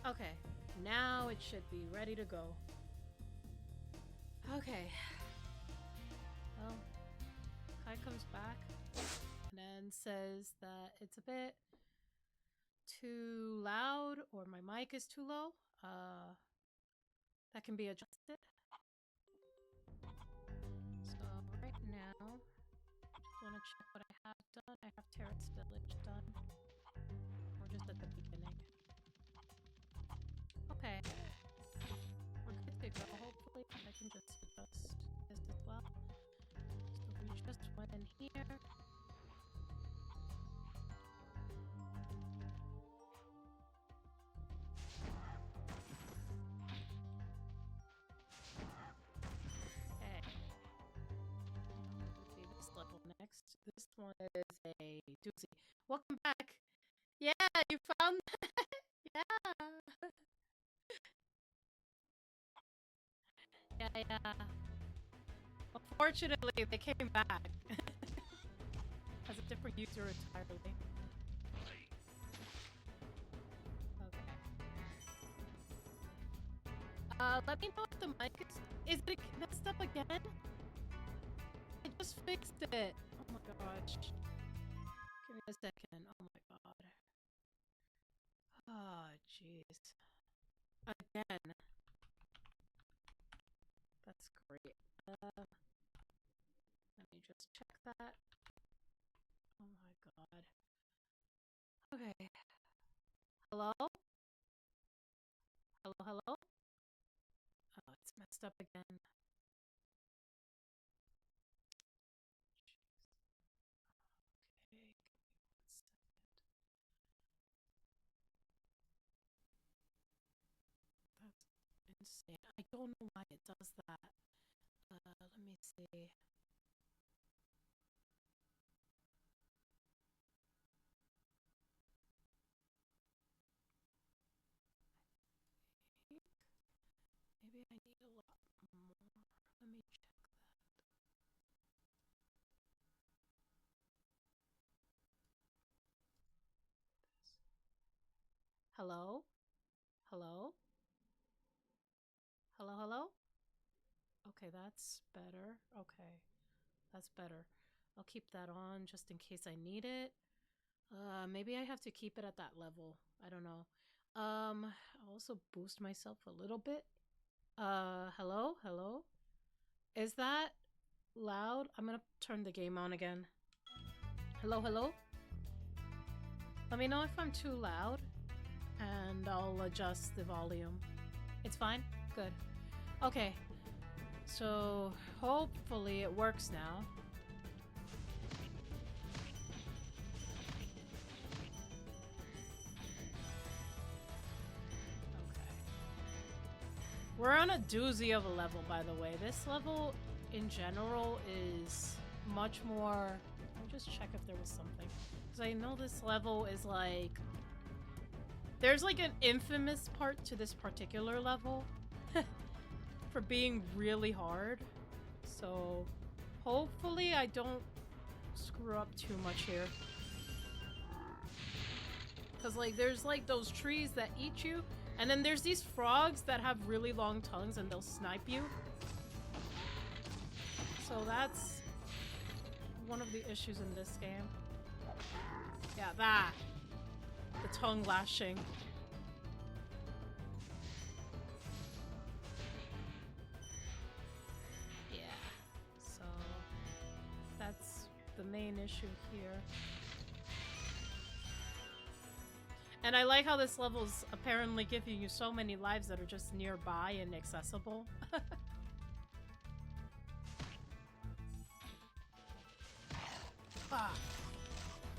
Okay, now it should be ready to go. Okay. Well, Kai comes back and then says that it's a bit too loud or my mic is too low. That can be adjusted. So right now, just want to check what I have done. I have Terrace Village done. We're just at the beginning. Okay. We're good to go, hopefully. I can just adjust this as well. So we just went in here. Okay. Let's see this level next. This one is a doozy. Welcome back! Yeah, you found that! Yeah! Yeah. Unfortunately, they came back. As a different user entirely. Okay. Let me know if the mic is it messed up again? I just fixed it. Oh my gosh. Give me a second. Oh my god. Oh, jeez. Again. That's great. Let me just check that. Oh my god. Okay. Hello? Hello? Oh, it's messed up again. Jeez. Okay, give me 1 second. That's insane. I don't know why it does that. Let me see. Maybe I need a lot more. Let me check that. Hello? Hello? Hello? Okay, that's better. Okay, that's better. I'll keep that on just in case I need it. Maybe I have to keep it at that level. I don't know. I'll also boost myself a little bit. Hello? Is that loud? I'm gonna turn the game on again. Hello? Let me know if I'm too loud, and I'll adjust the volume. It's fine? Good. Okay. So, hopefully it works now. We're on a doozy of a level, by the way. This level, in general, is much more... Let me just check if there was something. Because I know this level is like... There's like an infamous part to this particular level. For being really hard. So, hopefully I don't screw up too much here. Because like, there's like those trees that eat you. And then there's these frogs that have really long tongues and they'll snipe you. So that's one of the issues in this game. Yeah, that. The tongue lashing. Yeah. So that's the main issue here. And I like how this level's apparently giving you so many lives that are just nearby and accessible. Ah,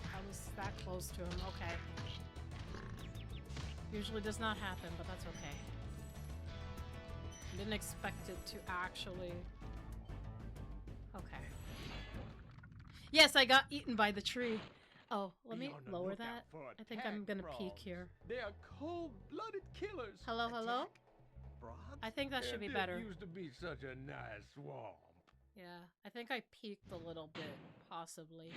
I was that close to him. Okay. Usually does not happen, but that's okay. Didn't expect it to actually... Okay. Yes, I got eaten by the tree. Oh, let me lower that. I think I'm gonna peek here. They are cold-blooded killers. Hello? I think that should be better. It used to be such a nice swamp. Yeah, I think I peeked a little bit, possibly.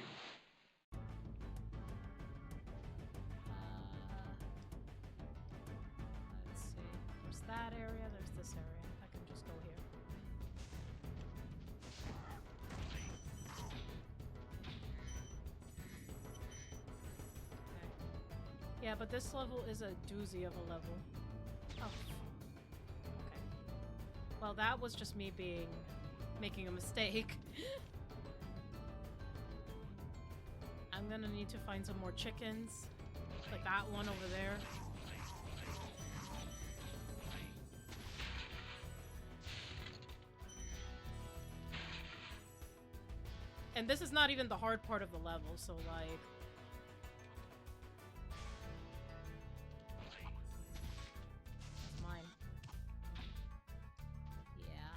that area. There's this area. I can just go here. Okay. Yeah, but this level is a doozy of a level. Oh. Okay. Well, that was just me making a mistake. I'm gonna need to find some more chickens. Like that one over there. And this is not even the hard part of the level, so like... It's mine. Yeah.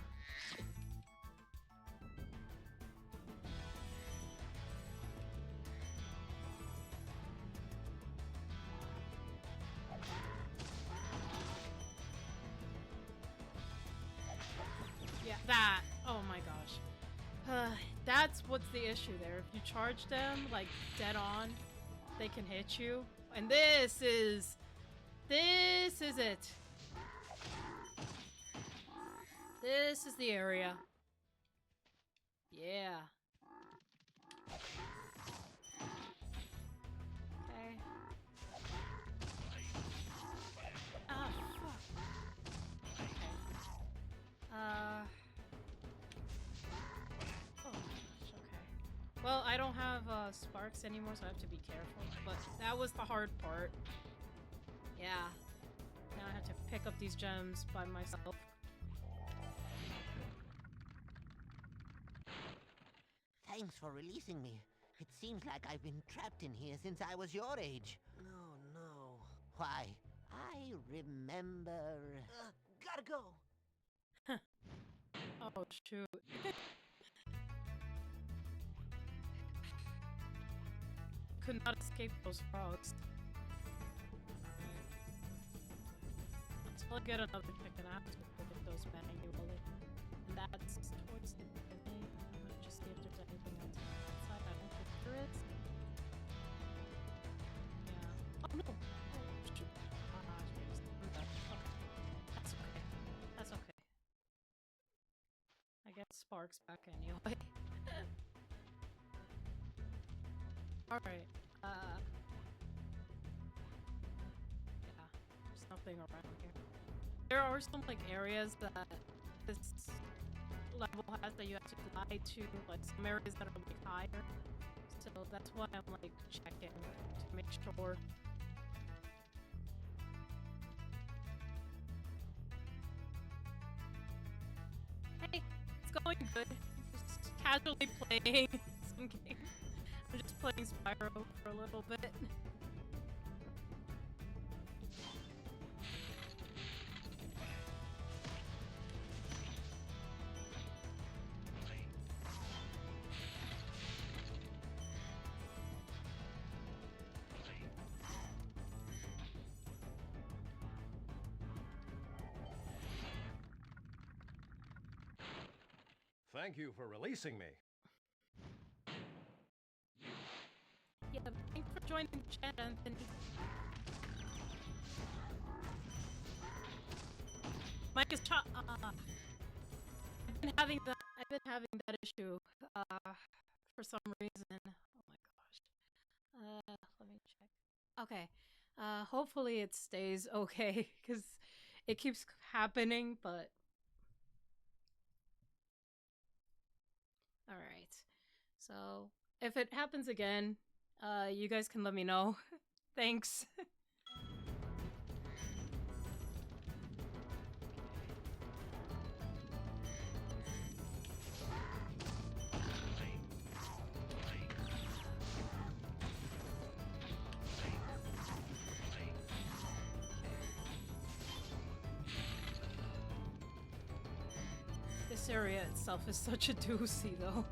Yeah, that. Oh my gosh. That's what's the issue there. If you charge them, like, dead on, they can hit you. And this is it. This is the area. Yeah. Okay. Ah, fuck. Okay. Well, I don't have sparks anymore, so I have to be careful. But that was the hard part. Yeah. Now I have to pick up these gems by myself. Thanks for releasing me. It seems like I've been trapped in here since I was your age. No, no. Why, I remember... Gotta go. Oh, shoot. Could not escape those frogs. Until I get another chicken, I have to pick up those manually. And that's towards the beginning. I'm gonna just see if there's anything else outside. I don't think there is. Yeah. Oh no! Oh shoot. That's okay. That's okay. I get sparks back anyway. Alright, yeah, there's nothing around here. There are some, like, areas that this level has that you have to fly to, like, some areas that are, like, higher. So that's why I'm, like, checking to make sure. Hey, it's going good. Just casually playing some games. I'm just playing Spyro for a little bit. Thank you for releasing me. Yeah, thanks for joining the chat, Anthony. Mike is I've been having that issue for some reason. Oh my gosh. Let me check. Okay. Hopefully it stays okay because it keeps happening, but all right. So, if it happens again, you guys can let me know. Thanks. This area itself is such a doozy, though.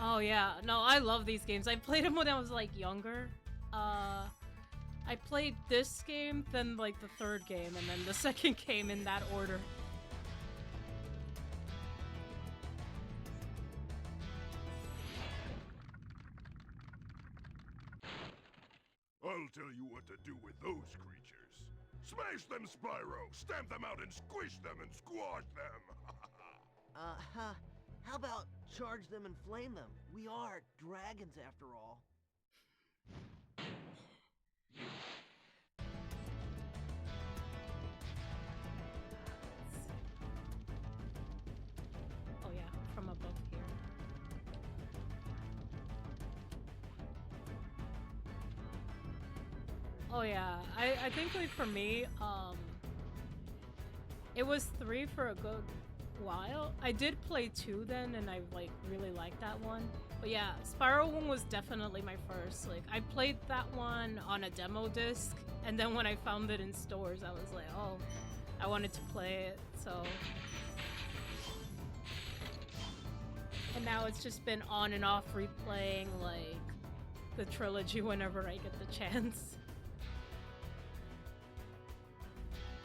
Oh yeah, no, I love these games. I played them when I was like younger. I played this game, then like the third game, and then the second game in that order. I'll tell you what to do with those creatures. Smash them, Spyro! Stamp them out and squish them and squash them! How about charge them and flame them? We are dragons after all. Oh yeah, from above here. Oh yeah, I think like for me, it was 3 for a good while. I did play 2 then, and I like really liked that one. But yeah, Spyro 1 was definitely my first. Like I played that one on a demo disc, and then when I found it in stores, I was like, oh, I wanted to play it. So, and now it's just been on and off replaying like the trilogy whenever I get the chance.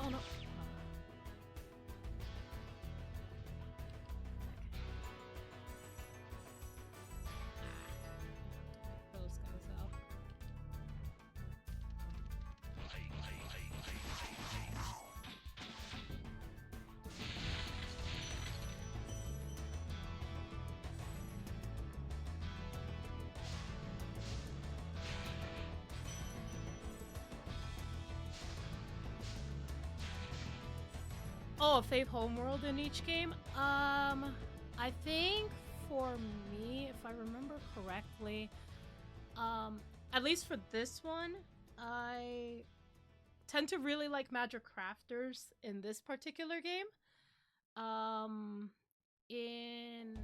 Oh no. Those guys out. Oh, a fave homeworld in each game? I think for me, if I remember correctly, at least for this one, I tend to really like magic crafters in this particular game. In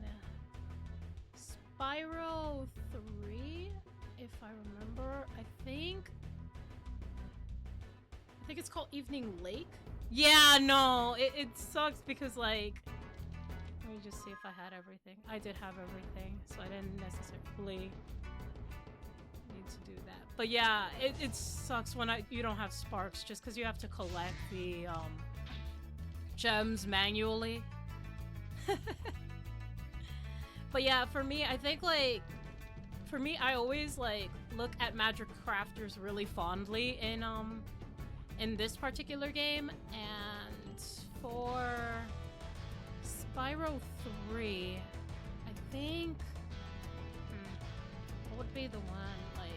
Spyro 3, if I remember, I think it's called Evening Lake. Yeah, no, it sucks because, like, let me just see if I had everything. I did have everything, so I didn't necessarily need to do that. But yeah, it sucks when you don't have sparks just because you have to collect the gems manually. But yeah, for me, I think, like, I always, like, look at magic crafters really fondly in this particular game, and for Spyro 3, I think what would be the one, like,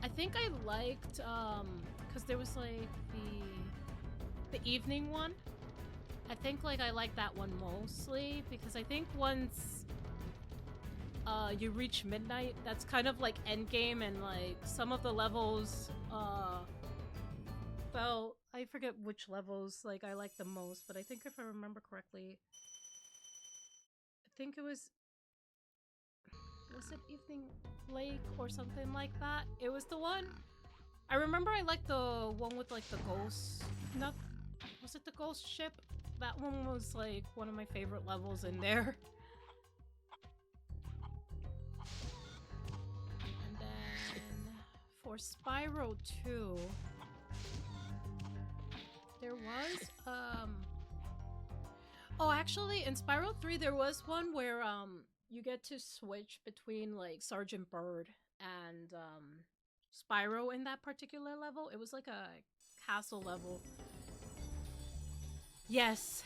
I think I liked, because there was, like, the evening one. I think, like, I like that one mostly, because I think once you reach midnight, that's kind of like endgame, and like some of the levels well, I forget which levels like I like the most, but I think if I remember correctly, I think it was it Evening Lake or something like that? It was the one. I remember I liked the one with like the ghost, not, was it the ghost ship? That one was like one of my favorite levels in there. For Spyro 2, there was, oh, actually, in Spyro 3, there was one where, you get to switch between, like, Sergeant Bird and, Spyro in that particular level. It was like a castle level. Yes!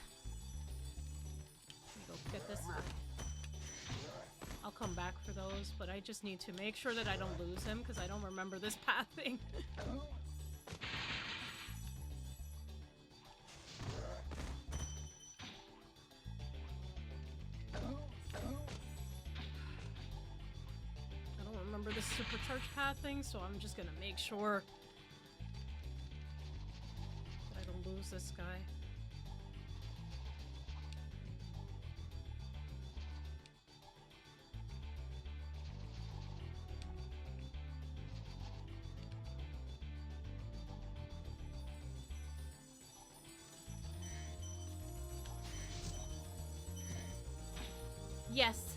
Let me go get this. I'll come back for those, but I just need to make sure that I don't lose him because I don't remember this pathing. I don't remember the supercharged pathing, so I'm just gonna make sure that I don't lose this guy. Yes,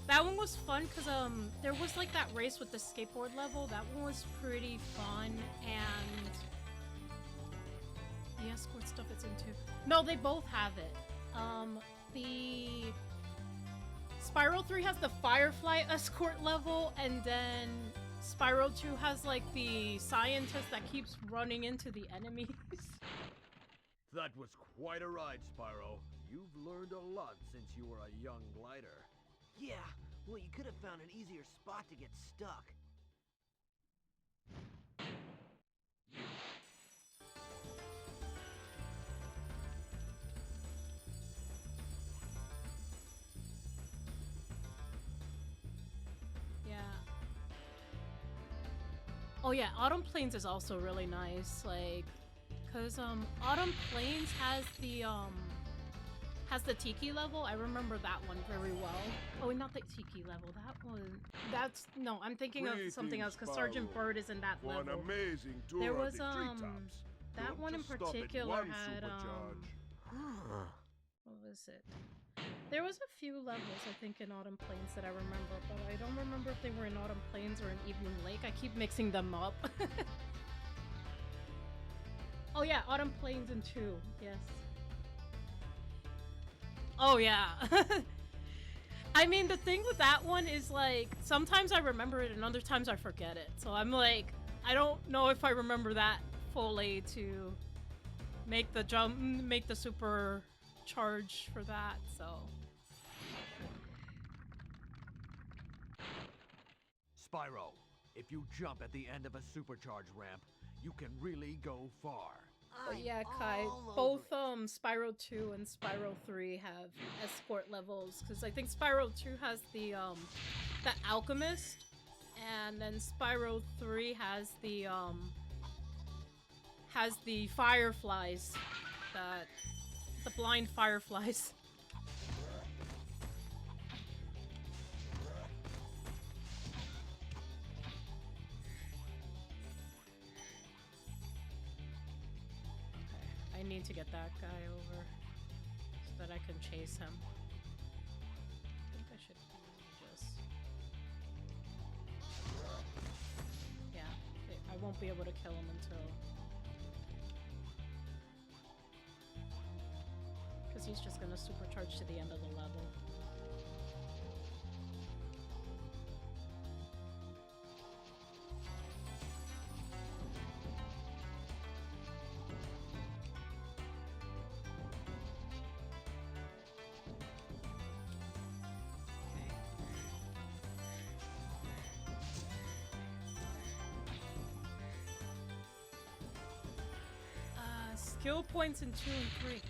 that one was fun because there was like that race with the skateboard level. That one was pretty fun, and the escort stuff it's into. No, they both have it. The Spyro 3 has the Firefly escort level, and then Spyro 2 has like the scientist that keeps running into the enemies. That was quite a ride, Spyro. You've learned a lot since you were a young glider. Yeah, well, you could have found an easier spot to get stuck. Yeah. Oh yeah, Autumn Plains is also really nice, like, cause Autumn Plains has the Tiki level. I remember that one very well. Oh, not the Tiki level. No, I'm thinking of something else, cause Sergeant Bird is in that For an level. amazing tour There of was the treetops. that Don't one in just stop at particular one had supercharge. what was it? There was a few levels, I think, in Autumn Plains that I remember, but I don't remember if they were in Autumn Plains or in Evening Lake. I keep mixing them up. Oh yeah, Autumn Plains in 2, yes. Oh yeah. I mean, the thing with that one is, like, sometimes I remember it and other times I forget it. So I'm like, I don't know if I remember that fully to make the jump, make the super charge for that, so. Spyro, if you jump at the end of a supercharge ramp, you can really go far. But yeah, Kai, all both over it. Spyro 2 and Spyro 3 have escort levels, because I think Spyro 2 has the Alchemist, and then Spyro 3 has the Fireflies, the blind Fireflies. I need to get that guy over so that I can chase him. I think I should just... Yeah, I won't be able to kill him until... Because he's just gonna supercharge to the end of the level. Skill points in 2 and 3.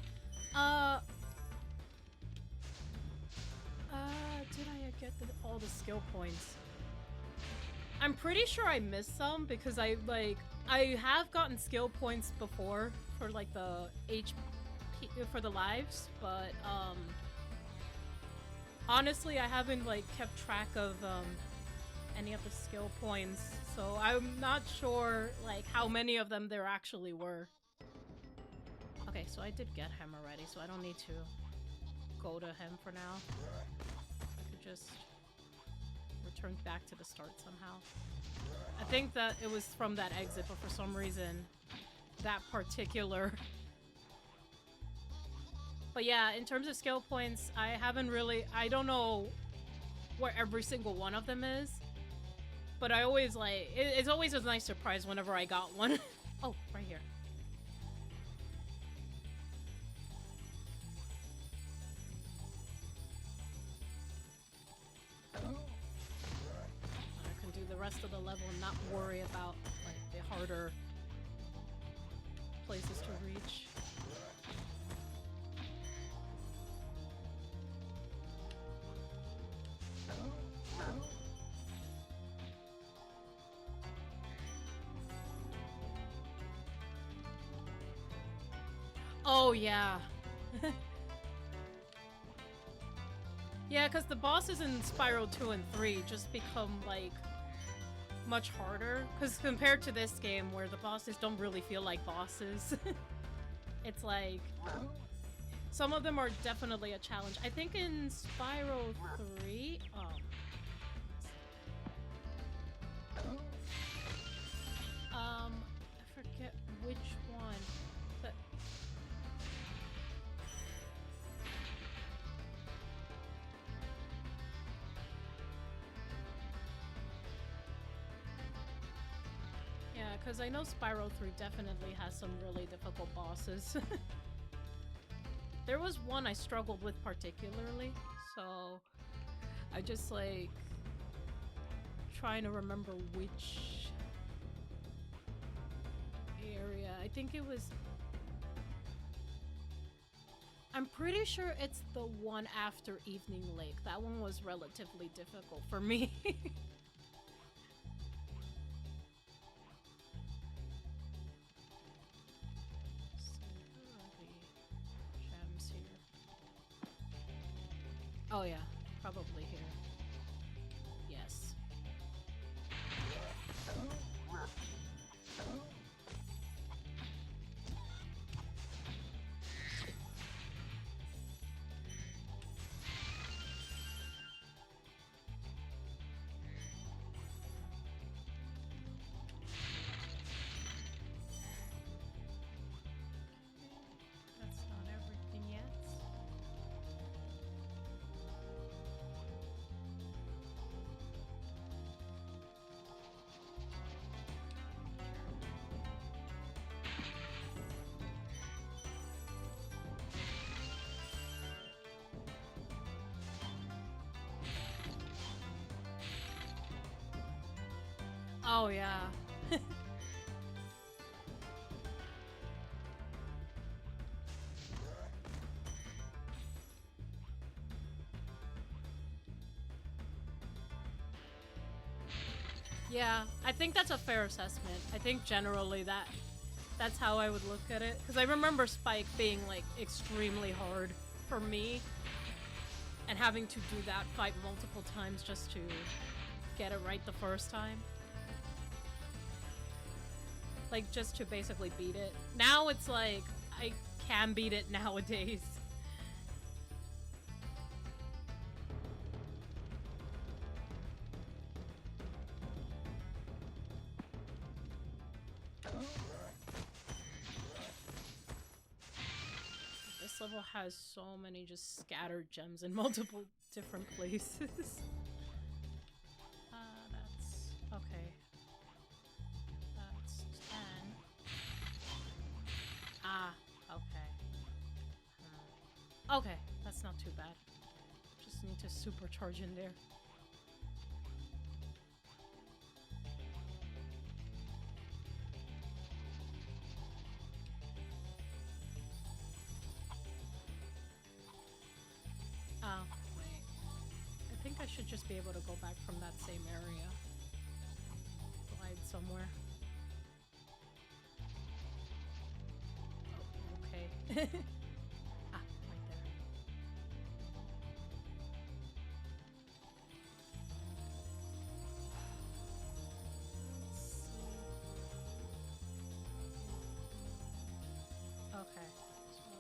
Did I get all the skill points? I'm pretty sure I missed some because I have gotten skill points before for like the HP for the lives, but honestly I haven't like kept track of any of the skill points, so I'm not sure like how many of them there actually were. Okay, so I did get him already, so I don't need to go to him for now. I could just return back to the start somehow. I think that it was from that exit, but for some reason, that particular... But yeah, in terms of skill points, I don't know where every single one of them is. But I always like, it's always a nice surprise whenever I got one. Oh, right here. I can do the rest of the level and not worry about like the harder places to reach. Oh yeah. Yeah, because the bosses in Spyro 2 and 3 just become, like, much harder. Because compared to this game, where the bosses don't really feel like bosses, it's like... Some of them are definitely a challenge. I think in Spyro 3... I forget which one. But... because I know Spyro 3 definitely has some really difficult bosses. There was one I struggled with particularly, so I just like trying to remember which area. I think it was... I'm pretty sure it's the one after Evening Lake. That one was relatively difficult for me. Gems here. Oh yeah, probably here. Yes. That's not everything yet. Oh yeah. Yeah, I think that's a fair assessment. I think generally that's how I would look at it. Because I remember Spike being like extremely hard for me. And having to do that fight multiple times just to get it right the first time. Like, just to basically beat it. Now it's like, I can beat it nowadays. This level has so many just scattered gems in multiple different places. That's... okay. That's 10. Ah, okay. Okay, that's not too bad. Just need to supercharge in there. Oh, wait. I think I should just be able to go back from that same area. Glide somewhere. Oh, okay. Ah, right there. Let's see. Okay. So, here.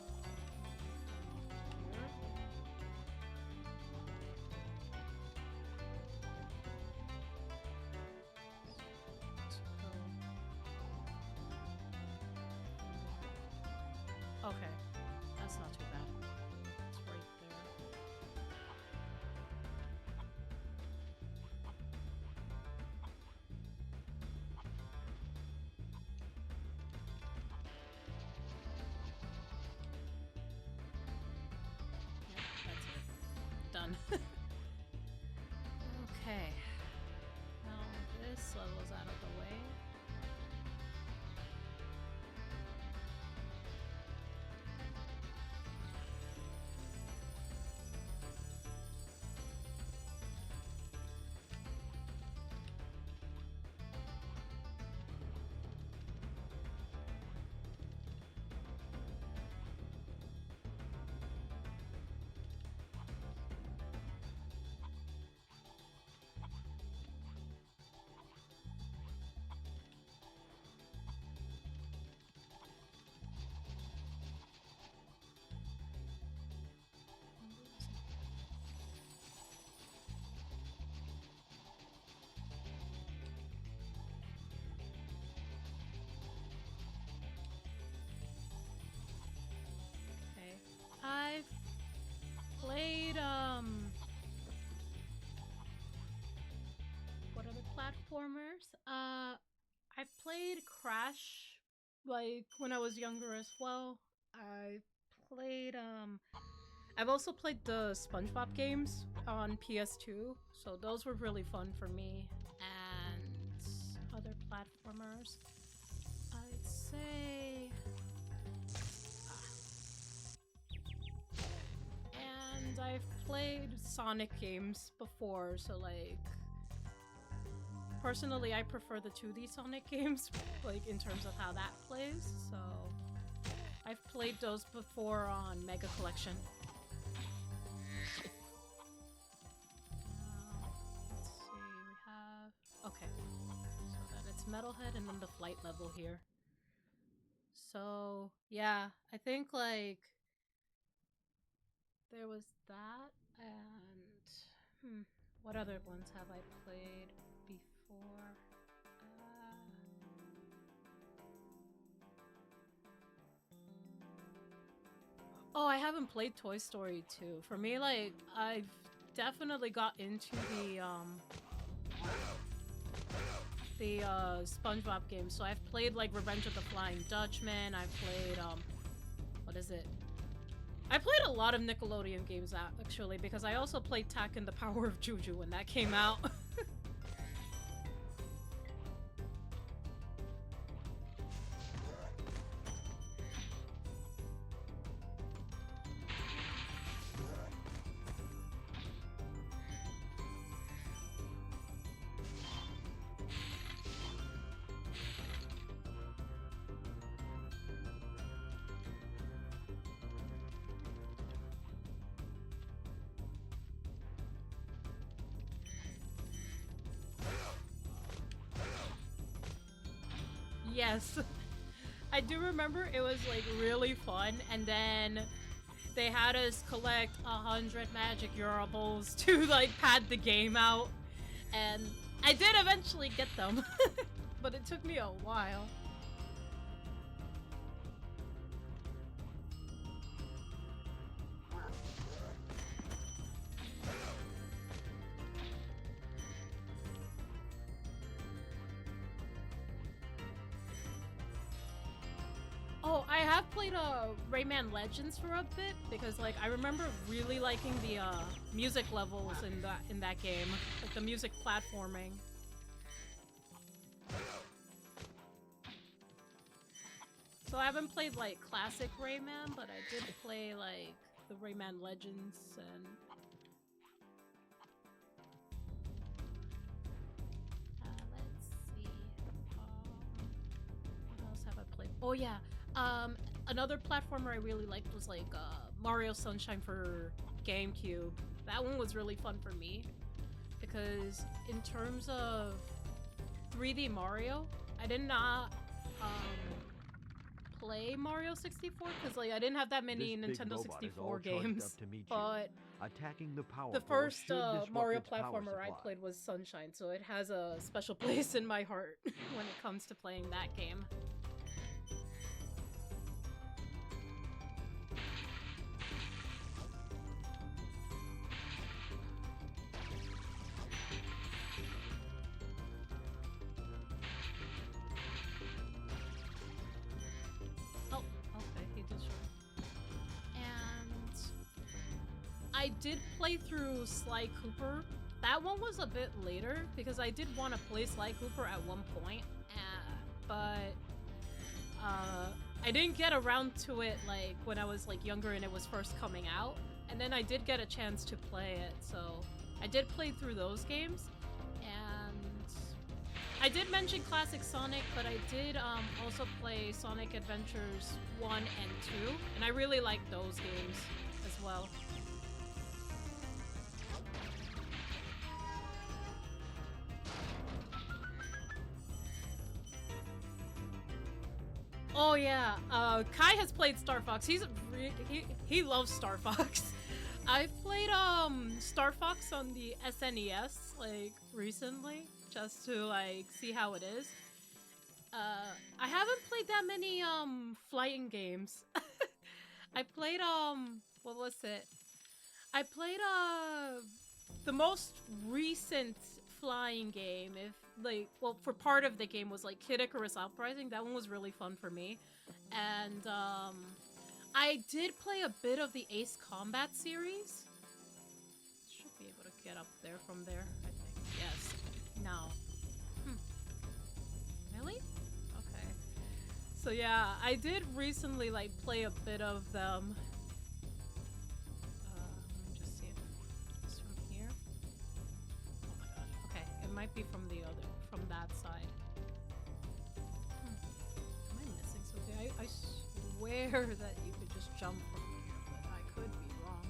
Okay, that's not too bad. It's right there. Yep, that's it. Done. Okay. Now this level's out of the way. Crash, like, when I was younger as well. I played, I've also played the SpongeBob games on PS2, so those were really fun for me. And other platformers, I'd say... And I've played Sonic games before, so like... Personally, I prefer the 2D Sonic games, like, in terms of how that plays, so... I've played those before on Mega Collection. Let's see, we have... Okay. So then it's Metalhead and then the flight level here. So, yeah, I think, like... There was that, and... what other ones have I played before? Oh, I haven't played Toy Story 2. For me, like, I've definitely got into the SpongeBob games. So I've played, like, Revenge of the Flying Dutchman. I've played, what is it? I played a lot of Nickelodeon games, actually, because I also played Tak and the Power of Juju when that came out. Yes, I do remember it was like really fun, and then they had us collect 100 magic Eurables to like pad the game out, and I did eventually get them, but it took me a while. Oh, I have played Rayman Legends for a bit because, like, I remember really liking the music levels in that game, like the music platforming. So I haven't played like classic Rayman, but I did play like the Rayman Legends and. Let's see. What else have I played? Oh yeah. Another platformer I really liked was like Mario Sunshine for GameCube. That one was really fun for me because in terms of 3D Mario, I did not play Mario 64 because like I didn't have that many Nintendo 64 games. But attacking the first Mario platformer I played was Sunshine, so it has a special place in my heart when it comes to playing that game. I did play through Sly Cooper. That one was a bit later because I did want to play Sly Cooper at one point, but I didn't get around to it like when I was like younger and it was first coming out. And then I did get a chance to play it, so I did play through those games. And I did mention Classic Sonic, but I did also play Sonic Adventures 1 and 2, and I really liked those games as well. Oh yeah, Kai has played Star Fox. He loves Star Fox. I've played Star Fox on the SNES like recently, just to like see how it is. I haven't played that many flying games. I played what was it? I played the most recent flying game, if like, well, for part of the game was like Kid Icarus Uprising. That one was really fun for me, and I did play a bit of the Ace Combat series. Should be able to get up there from there, I think. Yes. No. Really? Okay. So yeah, I did recently like play a bit of them. Let me just see if it's from here. Oh my god. Okay, it might be from the other, from that side. Am I missing something? I swear that you could just jump from here, but I could be wrong.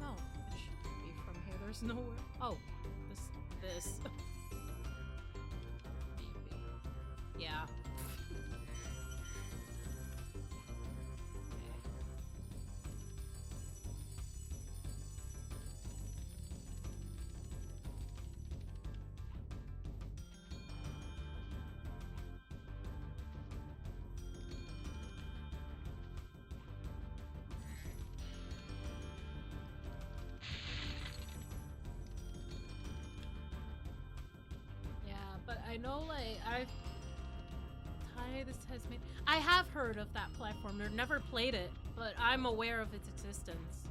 No, it should be from here. There's nowhere. Oh, this. Maybe. Yeah. But I know, like, I have heard of that platform. I've never played it, but I'm aware of its existence.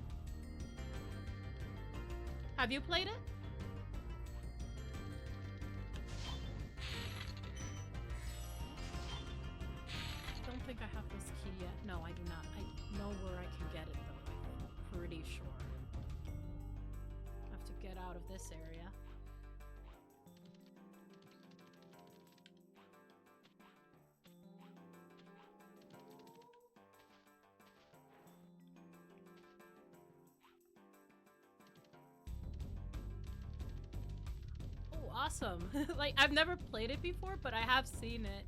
Have you played it? I don't think I have this key yet. No, I do not. I know where I can get it, though. I'm pretty sure. I have to get out of this area. Awesome. Like, I've never played it before, but I have seen it.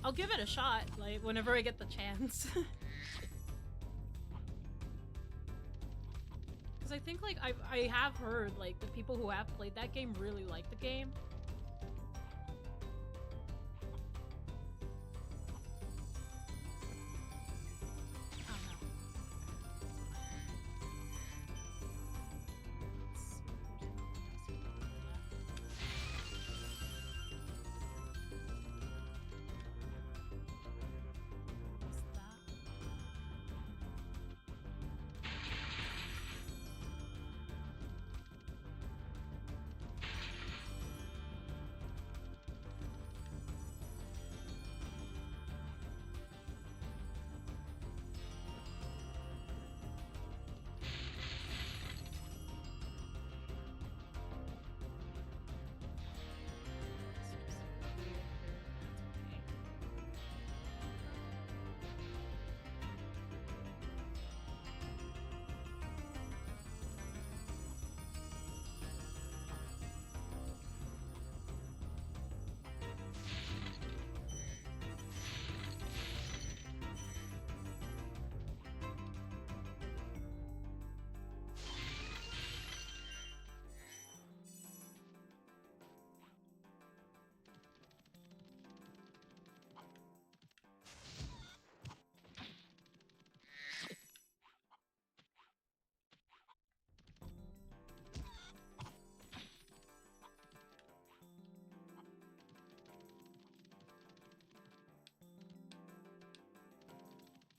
I'll give it a shot, like, whenever I get the chance. Because I think, like, I have heard, like, the people who have played that game really like the game.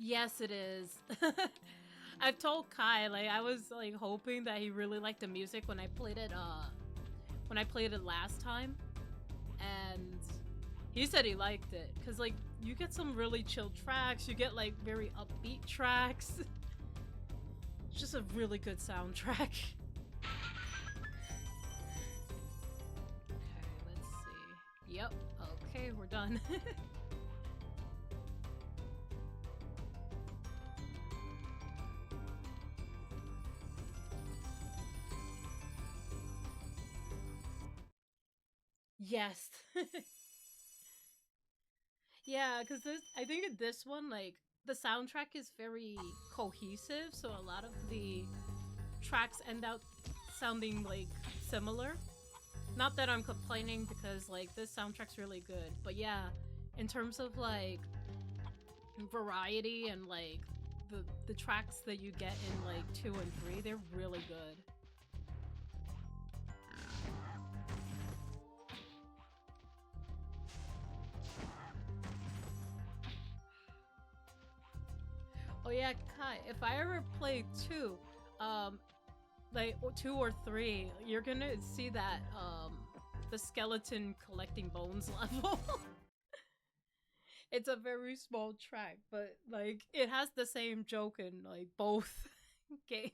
Yes, it is. I've told Kai, like, I was like hoping that he really liked the music when I played it last time, and he said he liked it because, like, you get some really chill tracks, you get like very upbeat tracks. It's just a really good soundtrack. Okay, let's see. Yep. Okay, we're done. Yes. Yeah, because I think in this one, like, the soundtrack is very cohesive, so a lot of the tracks end up sounding, like, similar. Not that I'm complaining, because, like, this soundtrack's really good, but yeah, in terms of, like, variety and, like, the tracks that you get in, like, 2 and 3, they're really good. lie, if I ever play 2, like 2 or 3, you're gonna see that the skeleton collecting bones level. It's a very small track, but like it has the same joke in like both games.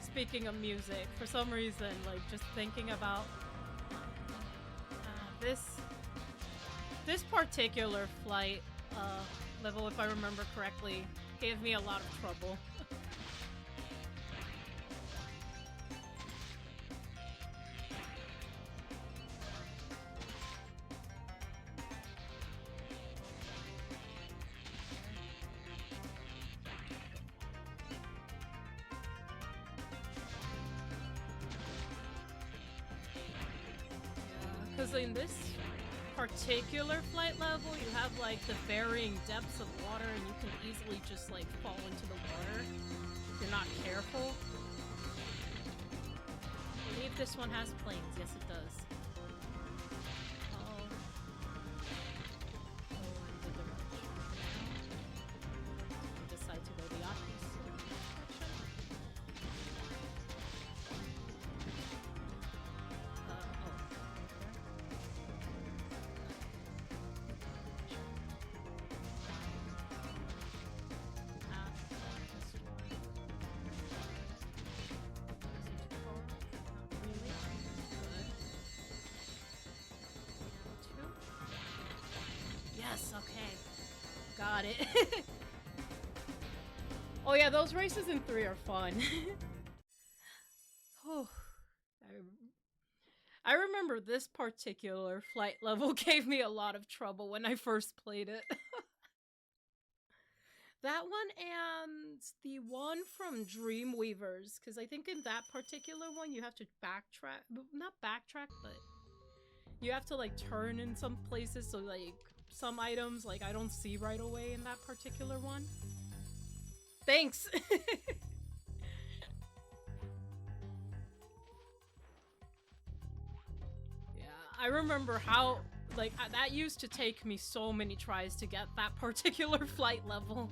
Speaking of music, for some reason, like just thinking about this particular flight level, if I remember correctly, gave me a lot of trouble. Because in this particular flight level, you have like the varying depths of water and you can easily just like fall into the water if you're not careful. I believe this one has planes. Yes, it does. Decide to go the opposite direction. Yes, okay. Got it. Oh yeah, those races in 3 are fun. Oh, I remember this particular flight level gave me a lot of trouble when I first played it. That one and the one from Dreamweavers, because I think in that particular one you have to backtrack, not backtrack, but you have to like turn in some places, so like some items like I don't see right away in that particular one. Thanks! Yeah, I remember how, like, that used to take me so many tries to get that particular flight level.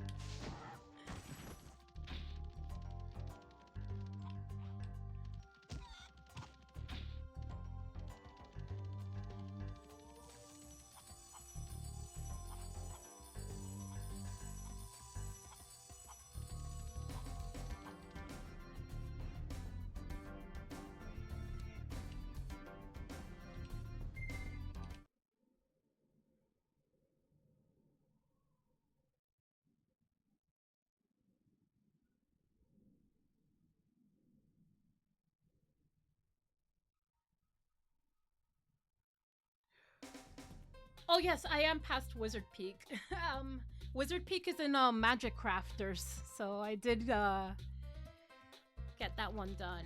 Oh yes, I am past Wizard Peak. Wizard Peak is in Magic Crafters, so I did get that one done.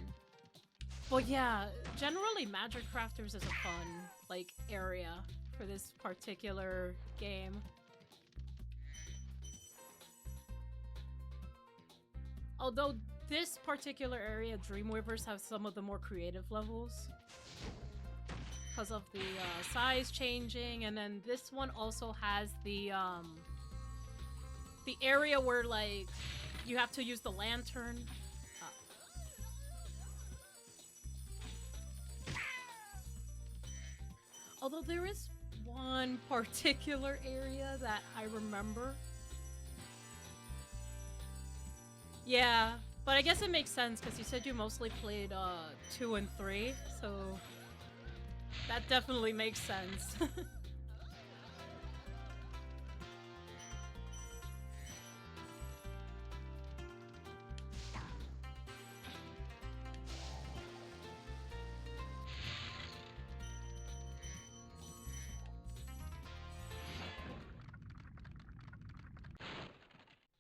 But yeah, generally Magic Crafters is a fun like area for this particular game. Although this particular area, Dreamweavers, have some of the more creative levels because of the size changing, and then this one also has the area where like you have to use the lantern. Although there is one particular area that I remember. Yeah, but I guess it makes sense because you said you mostly played 2 and 3, so that definitely makes sense.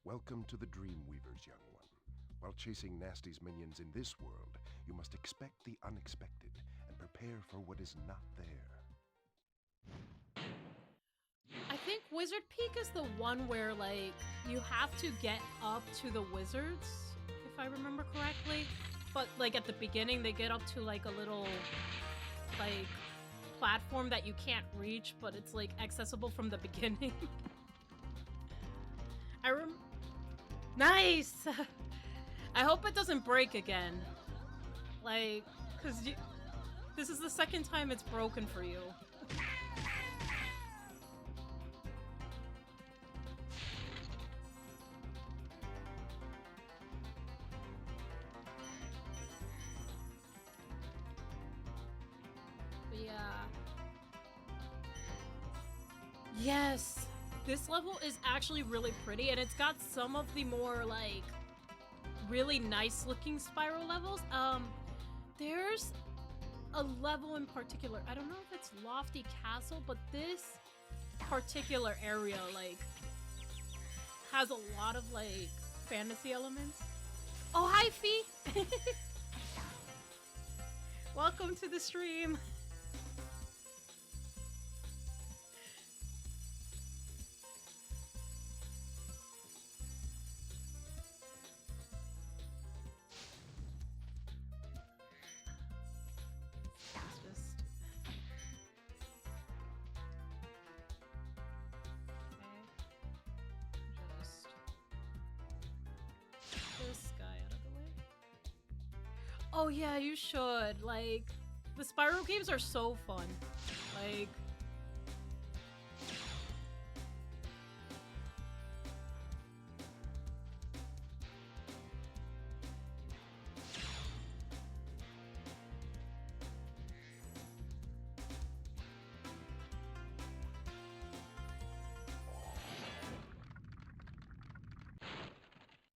Welcome to the Dreamweavers, young one. While chasing Nasty's minions in this world, you must expect the unexpected and prepare for what is not there. I think Wizard Peak is the one where, like, you have to get up to the wizards, if I remember correctly. But, like, at the beginning, they get up to, like, a little, like, platform that you can't reach, but it's, like, accessible from the beginning. I remember Nice! I hope it doesn't break again. Like, cause this is the second time it's broken for you. But yeah. Yes! This level is actually really pretty, and it's got some of the more, like, really nice looking Spyro levels. There's a level in particular, I don't know if it's Lofty Castle, but this particular area, like, has a lot of, like, fantasy elements. Oh, hi, Fee! Welcome to the stream! Oh yeah, you should. Like, the Spyro games are so fun. Like...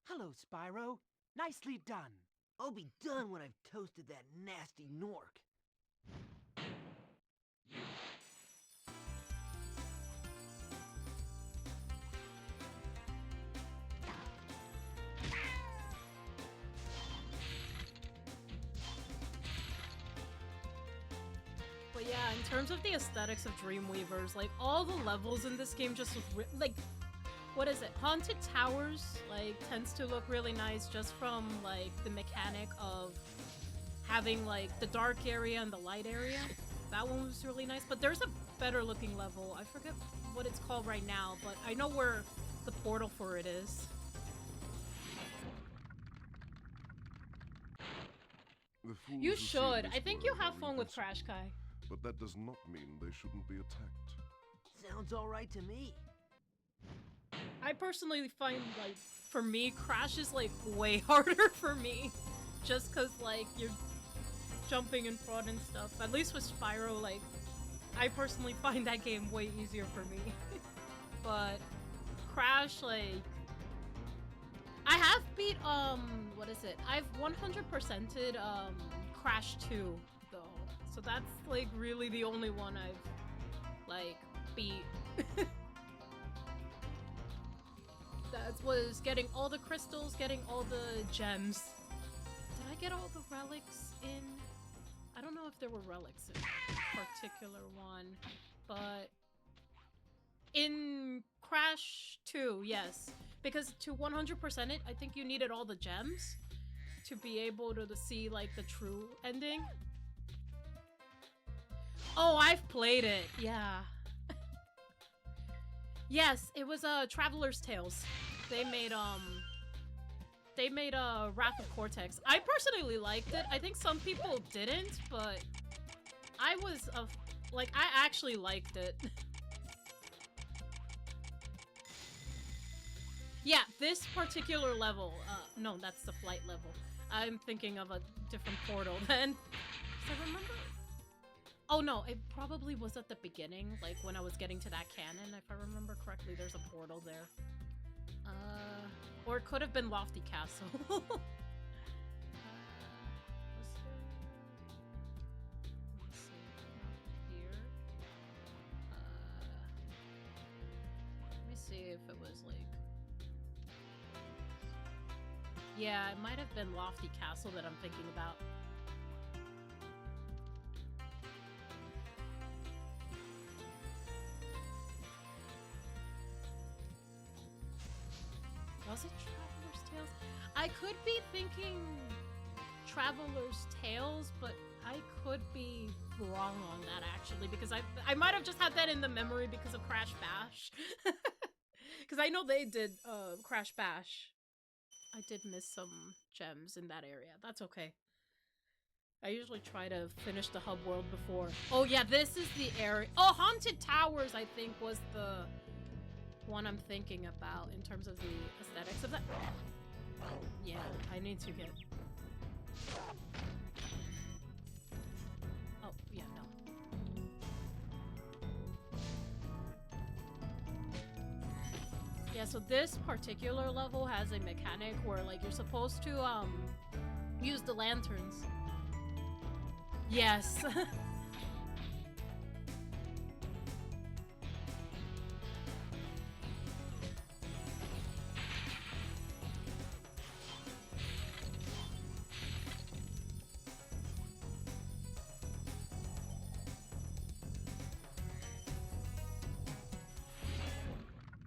Hello, Spyro. Nicely done. I'll be done when I've toasted that nasty Nork. But yeah, in terms of the aesthetics of Dreamweavers, like, all the levels in this game just look like, what is it? Haunted Towers, like, tends to look really nice just from, like, the mechanic of having, like, the dark area and the light area. That one was really nice, but there's a better looking level. I forget what it's called right now, but I know where the portal for it is. You should. I think you have fun with Crash Kai. But that does not mean they shouldn't be attacked. Sounds alright to me. I personally find, like, for me, Crash is, like, way harder for me. Just cause, like, you're jumping in front and stuff. At least with Spyro, like, I personally find that game way easier for me. But Crash, like... I have beat, what is it? I've 100%ed, Crash 2, though. So that's, like, really the only one I've, like, beat. That was getting all the crystals, getting all the gems. Did I get all the relics in? I don't know if there were relics in a particular one, but in Crash 2, yes. Because to 100% it, I think you needed all the gems to be able to see, like, the true ending. Oh, I've played it, yeah. Yes, it was Traveler's Tales. They made Wrath of Cortex. I personally liked it. I think some people didn't, but I was like, I actually liked it. Yeah, this particular level, no, that's the flight level. I'm thinking of a different portal then. 'Cause I remember. Oh no, it probably was at the beginning, like when I was getting to that cannon, if I remember correctly, there's a portal there. Or it could have been Lofty Castle. Was there... Let's see, not here. Let me see if it was like... Yeah, it might have been Lofty Castle that I'm thinking about. Was it Traveler's Tales? I could be thinking Traveler's Tales, but I could be wrong on that actually, because I might have just had that in the memory because of Crash Bash. Because I know they did Crash Bash I did miss some gems in that area. That's okay. I usually try to finish the hub world before. Oh yeah, this is the area. Oh, Haunted Towers, I think, was the one I'm thinking about in terms of the aesthetics of that. Yeah, I need to get... Oh, yeah, no. Yeah, so this particular level has a mechanic where, like, you're supposed to, use the lanterns. Yes.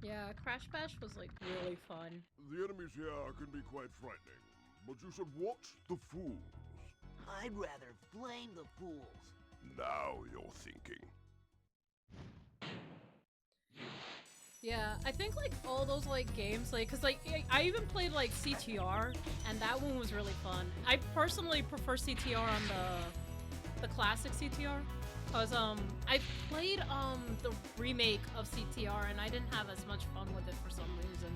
Yeah, Crash Bash was, like, really fun. The enemies here can be quite frightening, but you should watch the fools. I'd rather flame the fools. Now you're thinking. Yeah, I think, like, all those, like, games, like, because, like, I even played, like, CTR, and that one was really fun. I personally prefer CTR on the classic CTR, because, I played, the remake of CTR, and I didn't have as much fun with it for some reason.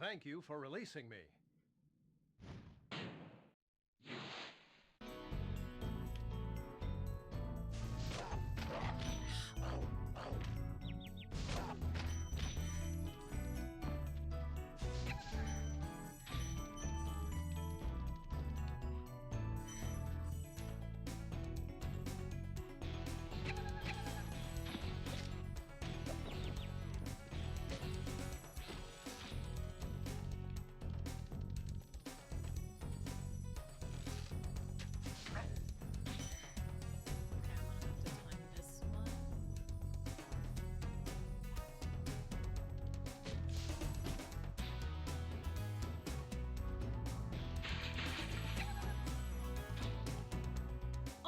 Thank you for releasing me.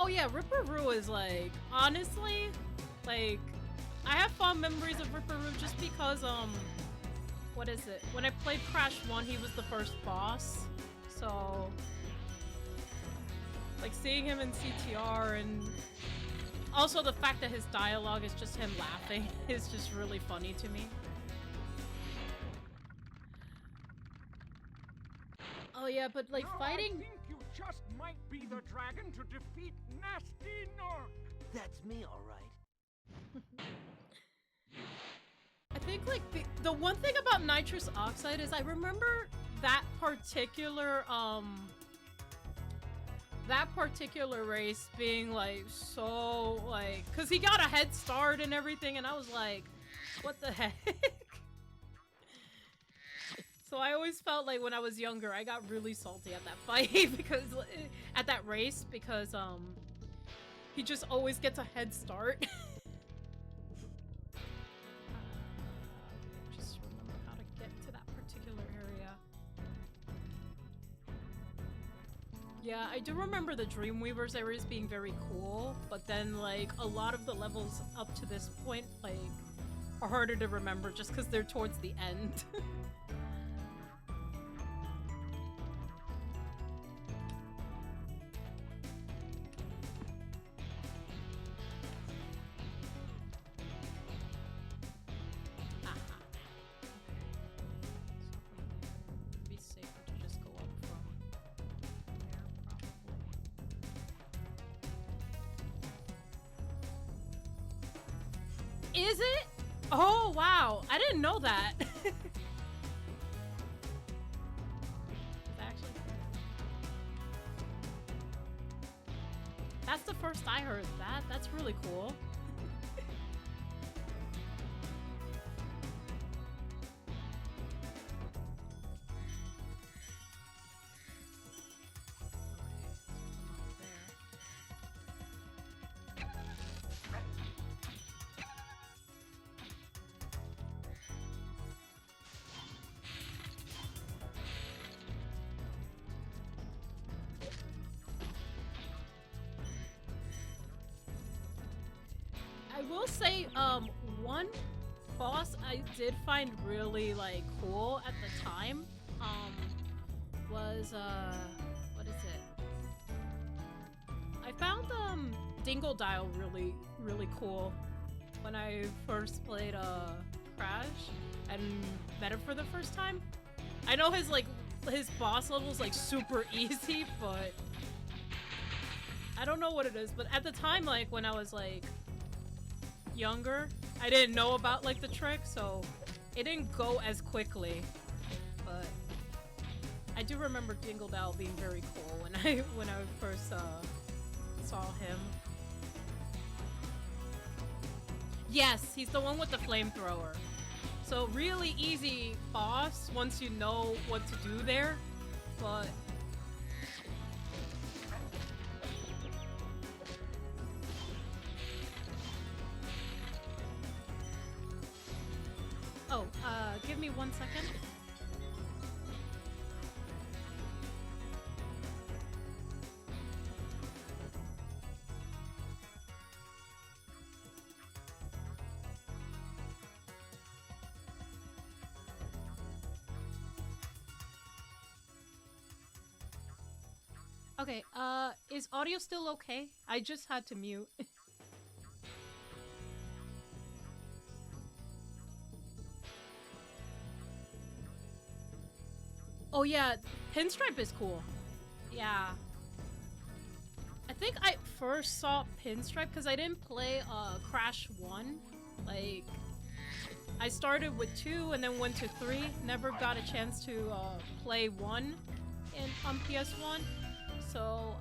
Oh yeah, Ripperoo is like, honestly, like, I have fond memories of Ripperoo just because, what is it? When I played Crash 1, he was the first boss, so, like, seeing him in CTR and also the fact that his dialogue is just him laughing is just really funny to me. Oh yeah, but like No, fighting... I think you just might be the dragon to defeat Nasty Nork. That's me, all right. I think like the one thing about nitrous oxide is I remember that particular race being like so like, cause he got a head start and everything, and I was like, what the heck? So I always felt like when I was younger, I got really salty at that fight because at that race because he just always gets a head start. Just remember how to get to that particular area. Yeah, I do remember the Dreamweavers areas being very cool, but then like a lot of the levels up to this point like are harder to remember just because they're towards the end. Is it? Oh, wow. I didn't know that. Actually, that's the first I heard that. That's really cool. will say, one boss I did find really, like, cool at the time, was, what is it? I found, Dingle Dial really, really cool when I first played, Crash and met him for the first time. I know his, like, his boss level's, like, super easy, but I don't know what it is, but at the time, like, when I was, like, younger, I didn't know about, like, the trick, so it didn't go as quickly, but I do remember Dingle Dial being very cool when I first, saw him. Yes, he's the one with the flamethrower. So really easy boss once you know what to do there, but oh, give me 1 second. Okay, is audio still okay? I just had to mute. Oh yeah, Pinstripe is cool. Yeah. I think I first saw Pinstripe because I didn't play Crash 1. Like, I started with 2 and then went to 3. Never got a chance to play 1 on PS1. So,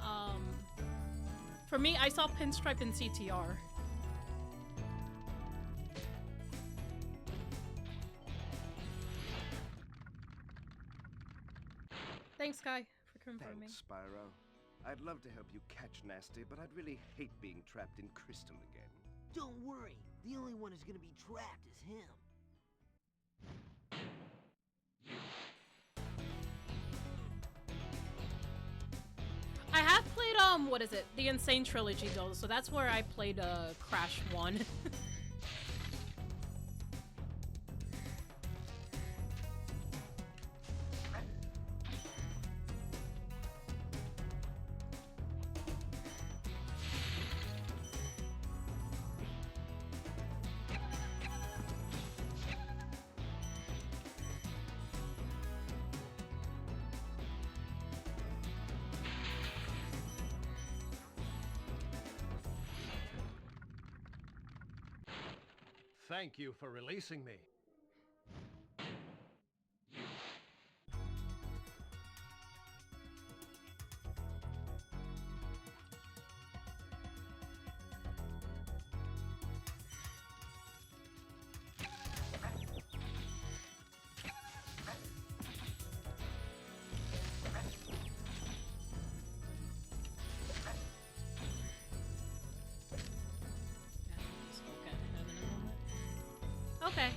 for me, I saw Pinstripe in CTR. Thanks, Sky, for confirming. Thanks, Spyro. I'd love to help you catch Nasty, but I'd really hate being trapped in Crystal again. Don't worry. The only one who's gonna be trapped is him. I have played, what is it? The Insane Trilogy, though, so that's where I played, Crash 1. Thank you for releasing me. Okay.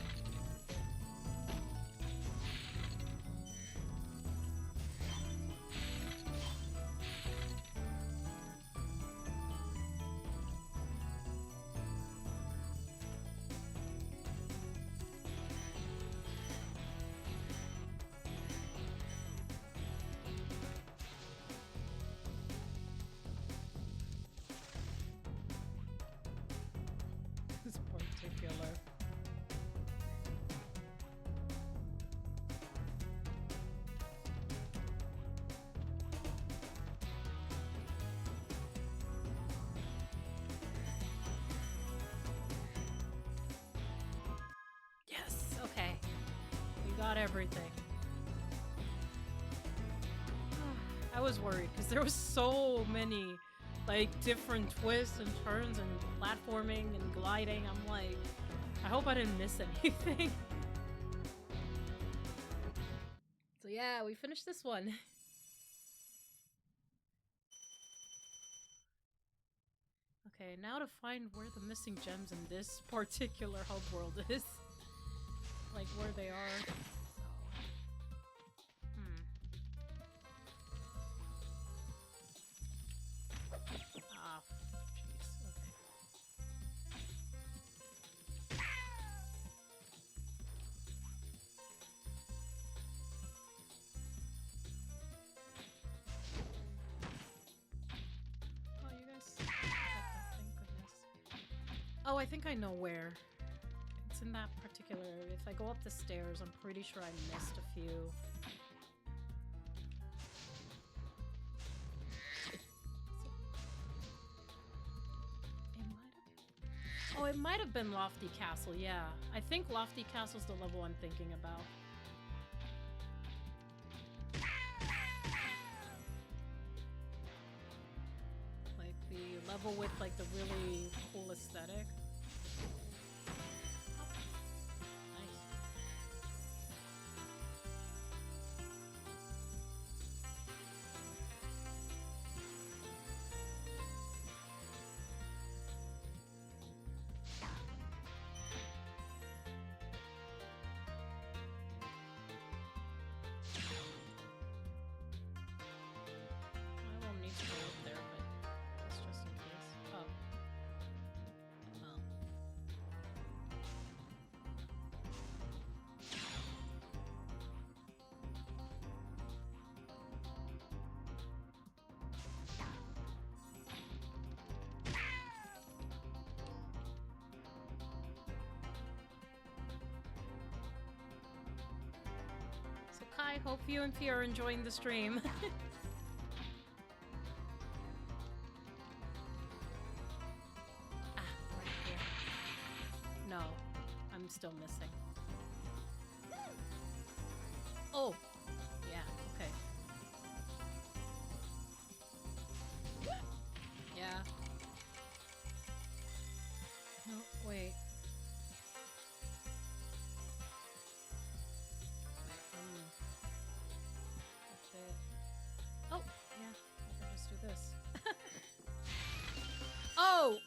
This particular. Okay. We got everything. I was worried because there was so many like different twists and turns and platforming and gliding. I'm like, I hope I didn't miss anything. So yeah, we finished this one. Okay, now to find where the missing gems in this particular hub world is. Like where they are. Ah, jeez. Okay. Oh, I think I know where. It's in that particular area. If I go up the stairs, I'm pretty sure I missed a few. Oh, it might have been Lofty Castle, yeah. I think Lofty Castle's the level I'm thinking about. Like the level with like the really cool aesthetic. Hi, hope you and Fia are enjoying the stream. Right here. No, I'm still missing. Oh, yeah, okay. Yeah. No, wait. Oh, yeah, I can just do this. Oh!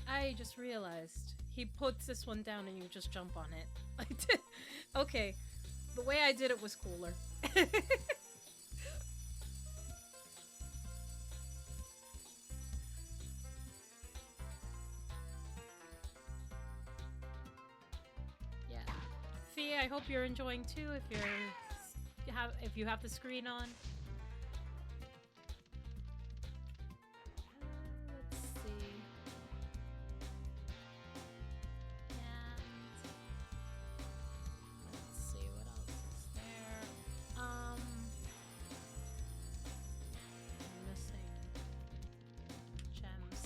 I just realized. He puts this one down and you just jump on it. Okay, the way I did it was cooler. Yeah. Fia, I hope you're enjoying too if you have the screen on. Let's see. And let's see what else is there. I'm missing gems.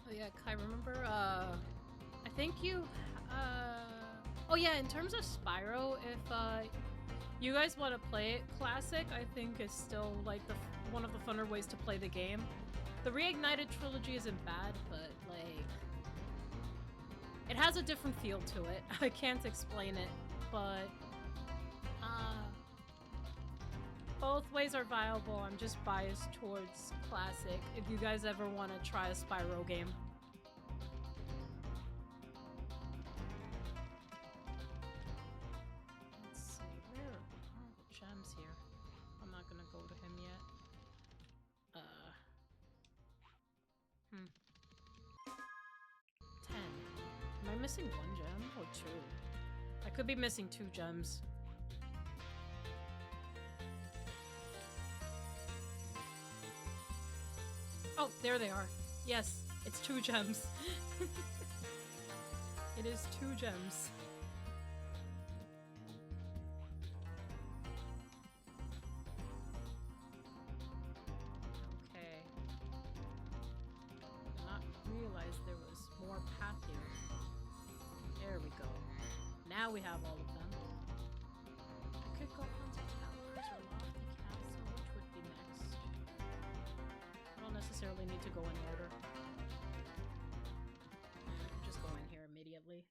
Oh yeah, Kai, remember, I think you, oh yeah, in terms of Spyro, if, you guys want to play it classic, I think is still, like, one of the funner ways to play the game. The Reignited trilogy isn't bad, but, like, it has a different feel to it. I can't explain it, but, both ways are viable. I'm just biased towards classic if you guys ever want to try a Spyro game. Let's see, where are the gems here? I'm not gonna go to him yet. 10. Am I missing one gem or two? I could be missing 2 gems. Oh, there they are. Yes, it's 2 gems. It is 2 gems. Okay. I did not realize there was more path here. There we go. Now we have all of them. I could go Haunted Towers or Lofty Castle, which would be next. I don't necessarily need to go in order. I can just go in here immediately.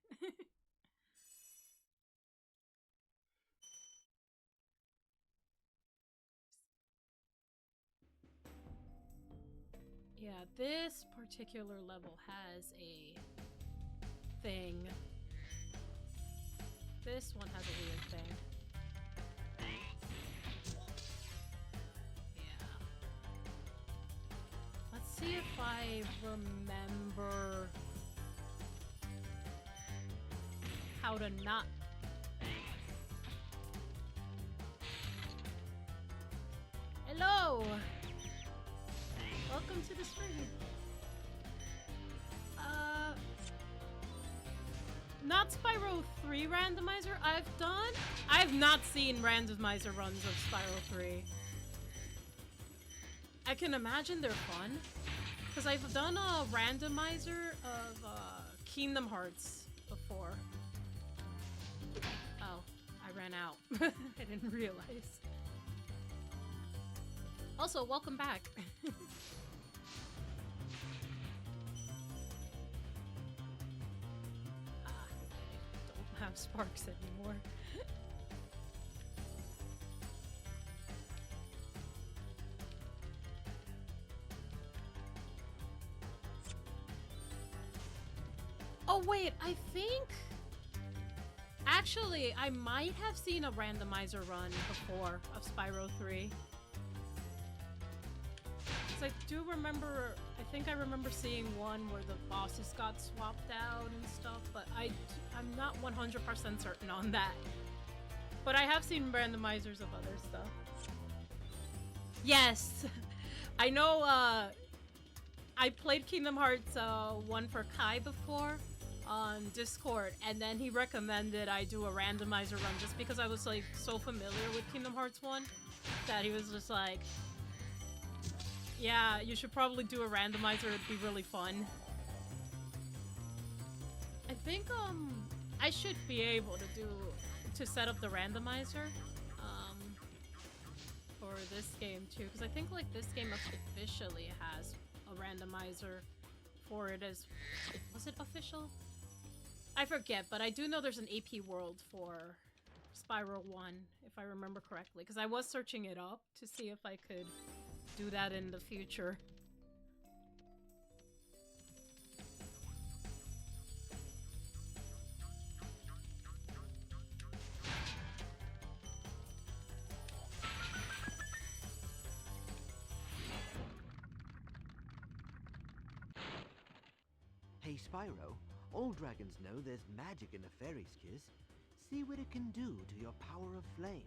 this particular level has a thing. This one has a weird thing. Yeah. Let's see if I remember how to not... Hello! Welcome to the stream. Not Spyro 3 randomizer. I've not seen randomizer runs of Spyro 3. I can imagine they're fun. Because I've done a randomizer of Kingdom Hearts before. Oh, I ran out. I didn't realize. Also, welcome back. I don't have sparks anymore. Oh wait, I think... Actually, I might have seen a randomizer run before of Spyro 3. Because I do remember... I think I remember seeing one where the bosses got swapped out and stuff, but I'm not 100% certain on that. But I have seen randomizers of other stuff. Yes! I know, I played Kingdom Hearts 1 for Kai before on Discord, and then he recommended I do a randomizer run just because I was like so familiar with Kingdom Hearts 1 that he was just like, yeah, you should probably do a randomizer, it'd be really fun. I think I should be able to set up the randomizer for this game too, because I think like this game officially has a randomizer for it as... Was it official? I forget, but I do know there's an AP world for Spyro 1, if I remember correctly, because I was searching it up to see if I could do that in the future. Hey Spyro, all dragons know there's magic in a fairy's kiss. See what it can do to your power of flame.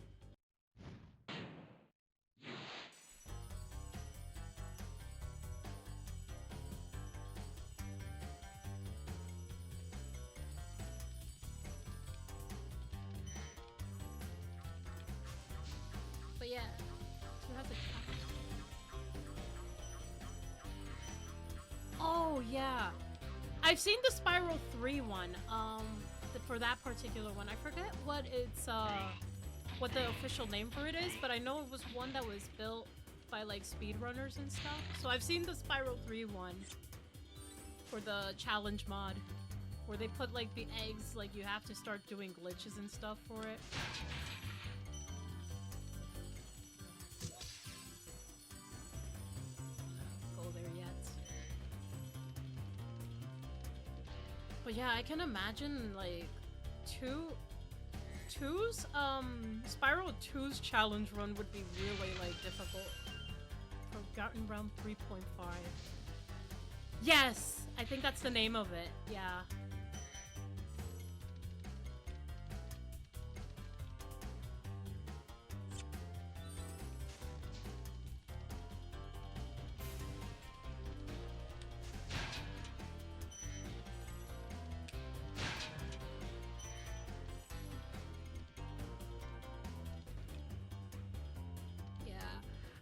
But yeah, you have to... Oh yeah, I've seen the Spyro 3 one, for that particular one. I forget what it's, what the official name for it is, but I know it was one that was built by, like, speedrunners and stuff. So I've seen the Spyro 3 one for the challenge mod, where they put, like, the eggs, like, you have to start doing glitches and stuff for it. Go there yet. But yeah, I can imagine, like, Spyro 2's challenge run would be really, like, difficult. Forgotten Realm 3.5. Yes! I think that's the name of it, yeah.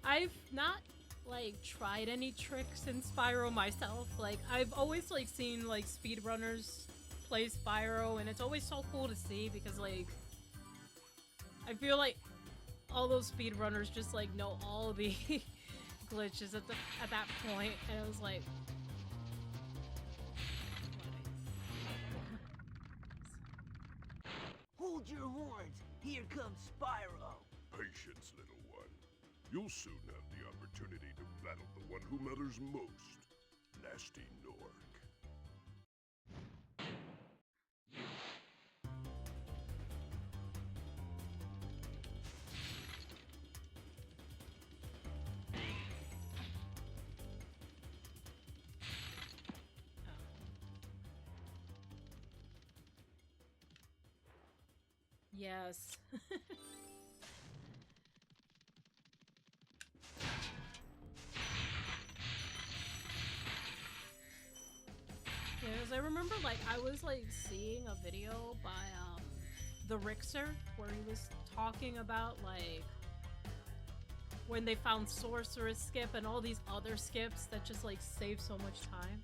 I've not, like, tried any tricks in Spyro myself. Like, I've always, like, seen, like, speedrunners play Spyro, and it's always so cool to see because, like, I feel like all those speedrunners just, like, know all the glitches at that point, and it was like... Hold your horns! Here comes Spyro! Patience, little one. You'll soon have the opportunity to battle the one who matters most. nasty Nork. Yes. Yeah, 'cause I remember like I was like seeing a video by the Rixer where he was talking about like when they found Sorceress Skip and all these other skips that just like save so much time.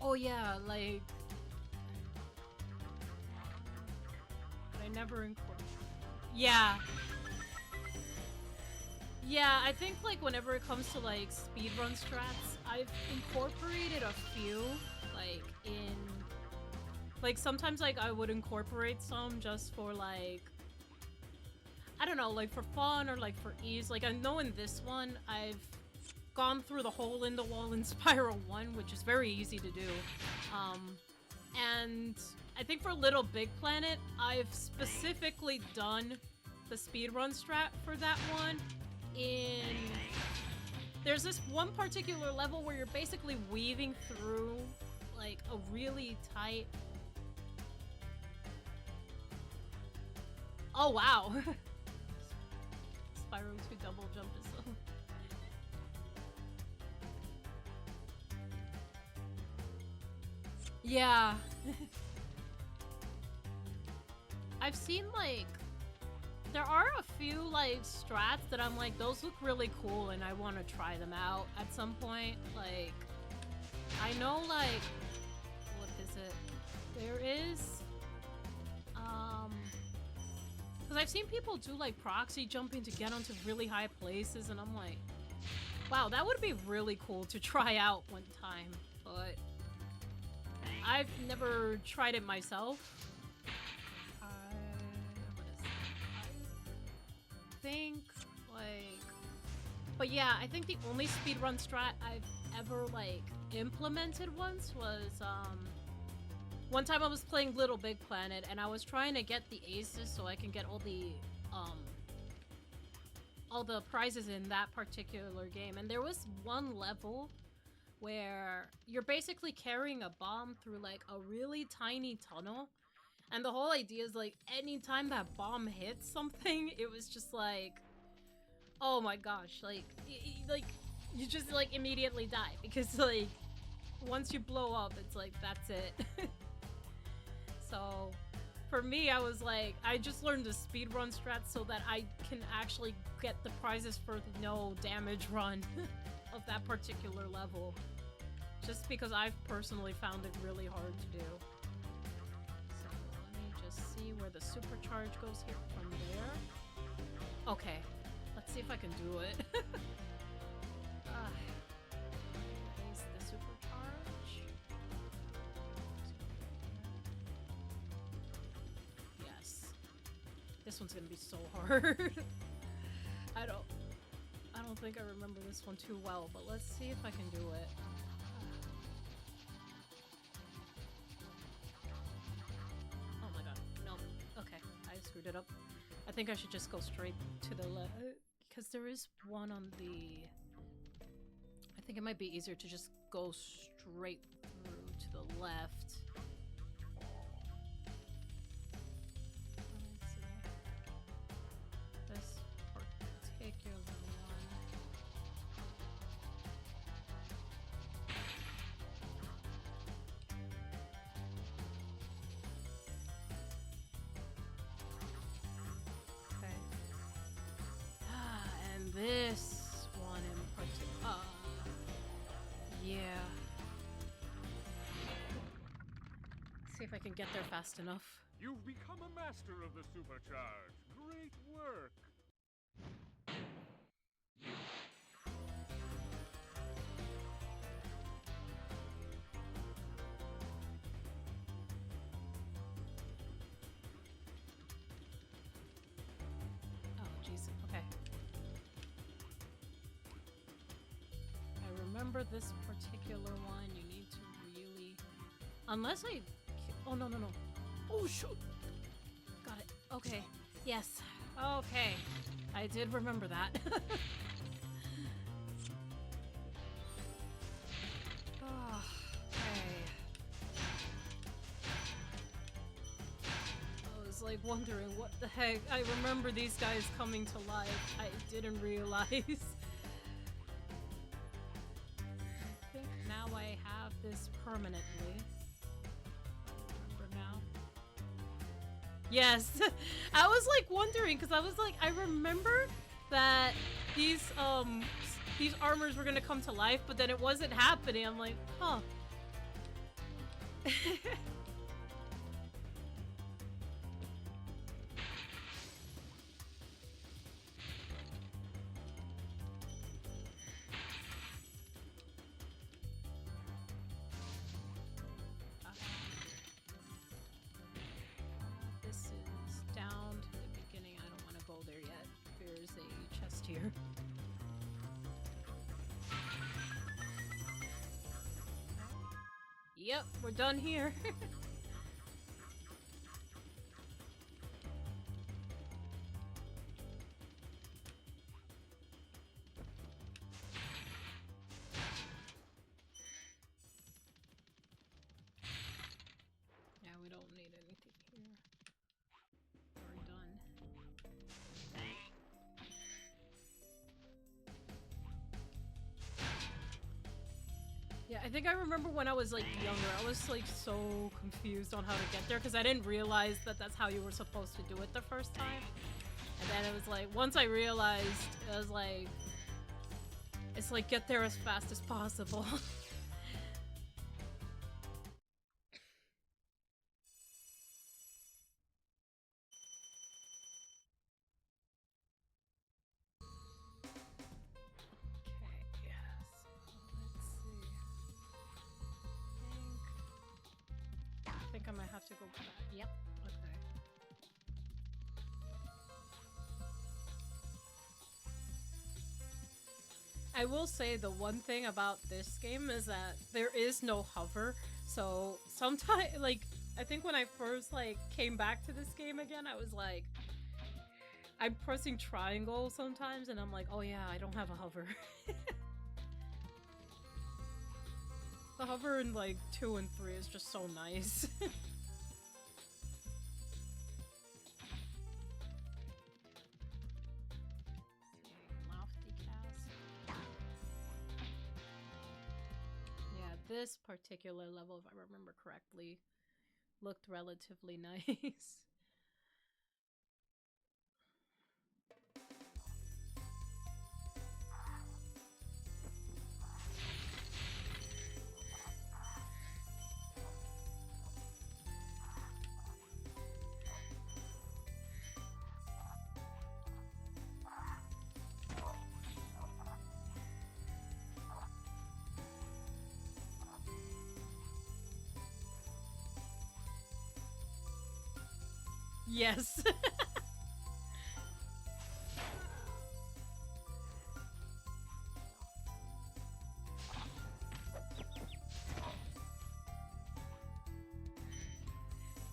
Oh yeah, like but I never incorporated. Yeah. Yeah, I think like whenever it comes to like speedrun strats, I've incorporated a few like in like sometimes like I would incorporate some just for like I don't know, like for fun or like for ease. Like I know in this one I've gone through the hole in the wall in Spyro 1, which is very easy to do. And I think for Little Big Planet, I've specifically done the speedrun strat for that one. There's this one particular level where you're basically weaving through like a really tight... Oh wow! Spyro 2 double jump is so... Yeah. I've seen like there are a few like strats that I'm like those look really cool and I want to try them out at some point. Like I know like what is it? There is because I've seen people do like proxy jumping to get onto really high places and I'm like wow, that would be really cool to try out one time, but I've never tried it myself. I think, like... But yeah, I think the only speedrun strat I've ever, like, implemented once was, one time I was playing Little Big Planet, and I was trying to get the aces so I can get all the prizes in that particular game. And there was one level where you're basically carrying a bomb through like a really tiny tunnel, and the whole idea is like anytime that bomb hits something, it was just like, oh my gosh, like you just like immediately die because like once you blow up, it's like that's it. So for me, I was like, I just learned the speedrun strat so that I can actually get the prizes for the no damage run of that particular level. Just because I've personally found it really hard to do. So let me just see where the supercharge goes here from there. Okay, let's see if I can do it. Is the supercharge? Yes. This one's gonna be so hard. I don't think I remember this one too well, but let's see if I can do it. Oh my god, no. Okay, I screwed it up. I think I should just go straight to the left, because there is one on the... I think it might be easier to just go straight through to the left. Let's see. This particular one. Okay. And this one in particular. Yeah. See if I can get there fast enough. You've become a master of the supercharge. Great work. Oh, jeez. Okay. remember this particular one, you need to really... Unless I... Oh, no, no, no. Oh, shoot! Got it. Okay. Yes. Okay. I did remember that. Oh, okay. I was like wondering what the heck. I remember these guys coming to life. I didn't realize. I think now I have this permanently. Remember now? Yes. I was like wondering because I was like, I remember that these armors were gonna come to life, but then it wasn't happening. I'm like, huh. This is down to the beginning. I don't want to go there yet. There's a chest here. Yep, we're done here. Yeah, we don't need anything here. We're done. Yeah, I think I remember when I was like younger, I was like so confused on how to get there because I didn't realize that that's how you were supposed to do it the first time. And then it was like, once I realized, it was like, it's like get there as fast as possible. Okay, yes. Let's see. I think I might have to go back. Yep. Okay. I will say the one thing about this game is that there is no hover. So sometimes, like, I think when I first like came back to this game again, I was like, I'm pressing triangle sometimes, and I'm like, oh yeah, I don't have a hover. The hover in like 2 and 3 is just so nice. Lofty cast. Yeah, this particular level, if I remember correctly, looked relatively nice. Yes.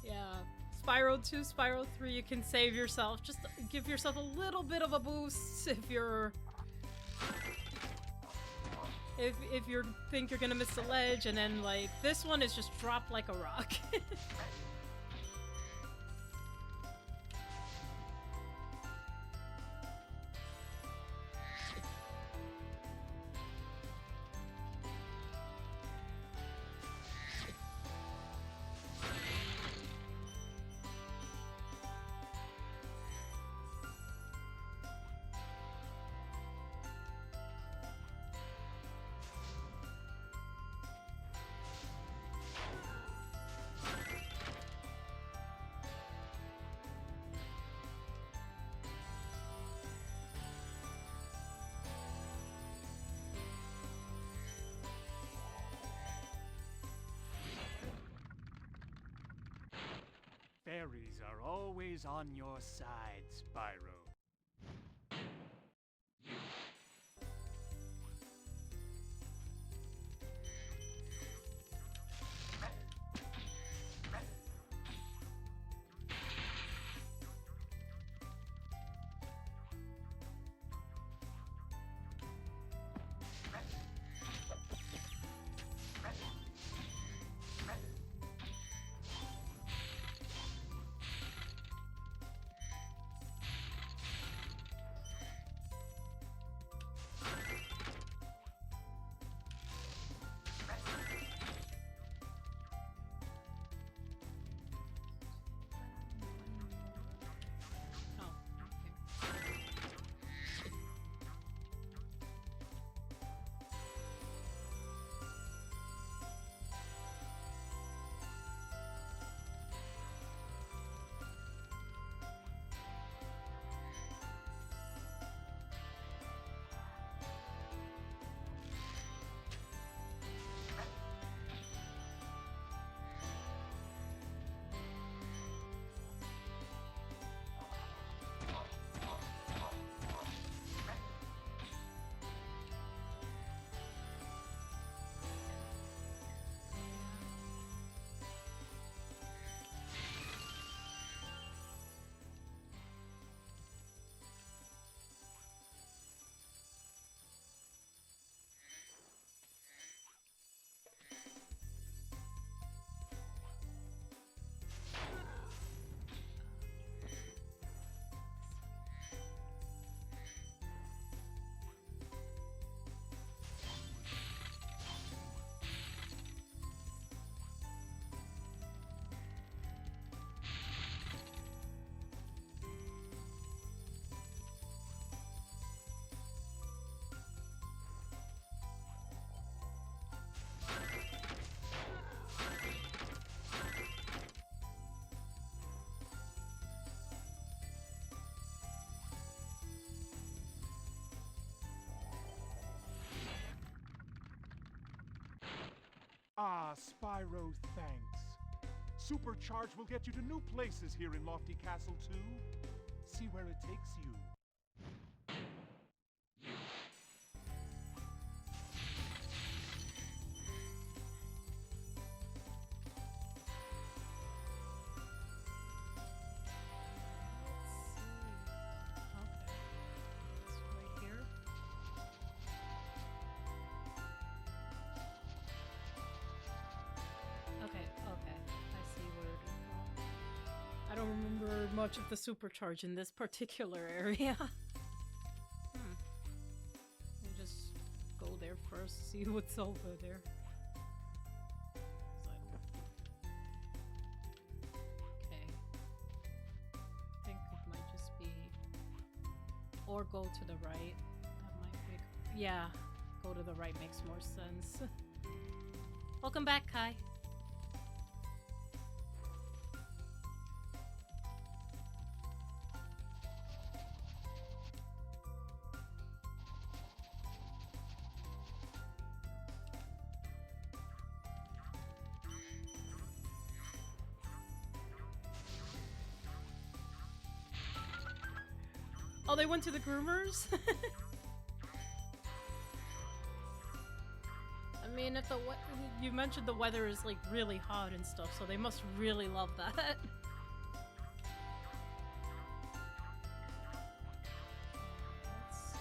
Yeah. Spyro 2, Spyro 3, you can save yourself. Just give yourself a little bit of a boost if you're... If you think you're gonna miss the ledge, and then like this one is just drop like a rock. Fairies are always on your side, Spyro. Ah, Spyro, thanks. Supercharge will get you to new places here in Lofty Castle, too. See where it takes you. I don't remember much of the supercharge in this particular area. You just go there first, see what's over there. Okay. I think it might just be... Or go to the right. That might make... Yeah, go to the right makes more sense. Welcome back, Kai. Oh, they went to the groomers? I mean, if you mentioned the weather is like really hot and stuff, so they must really love that. Let's see.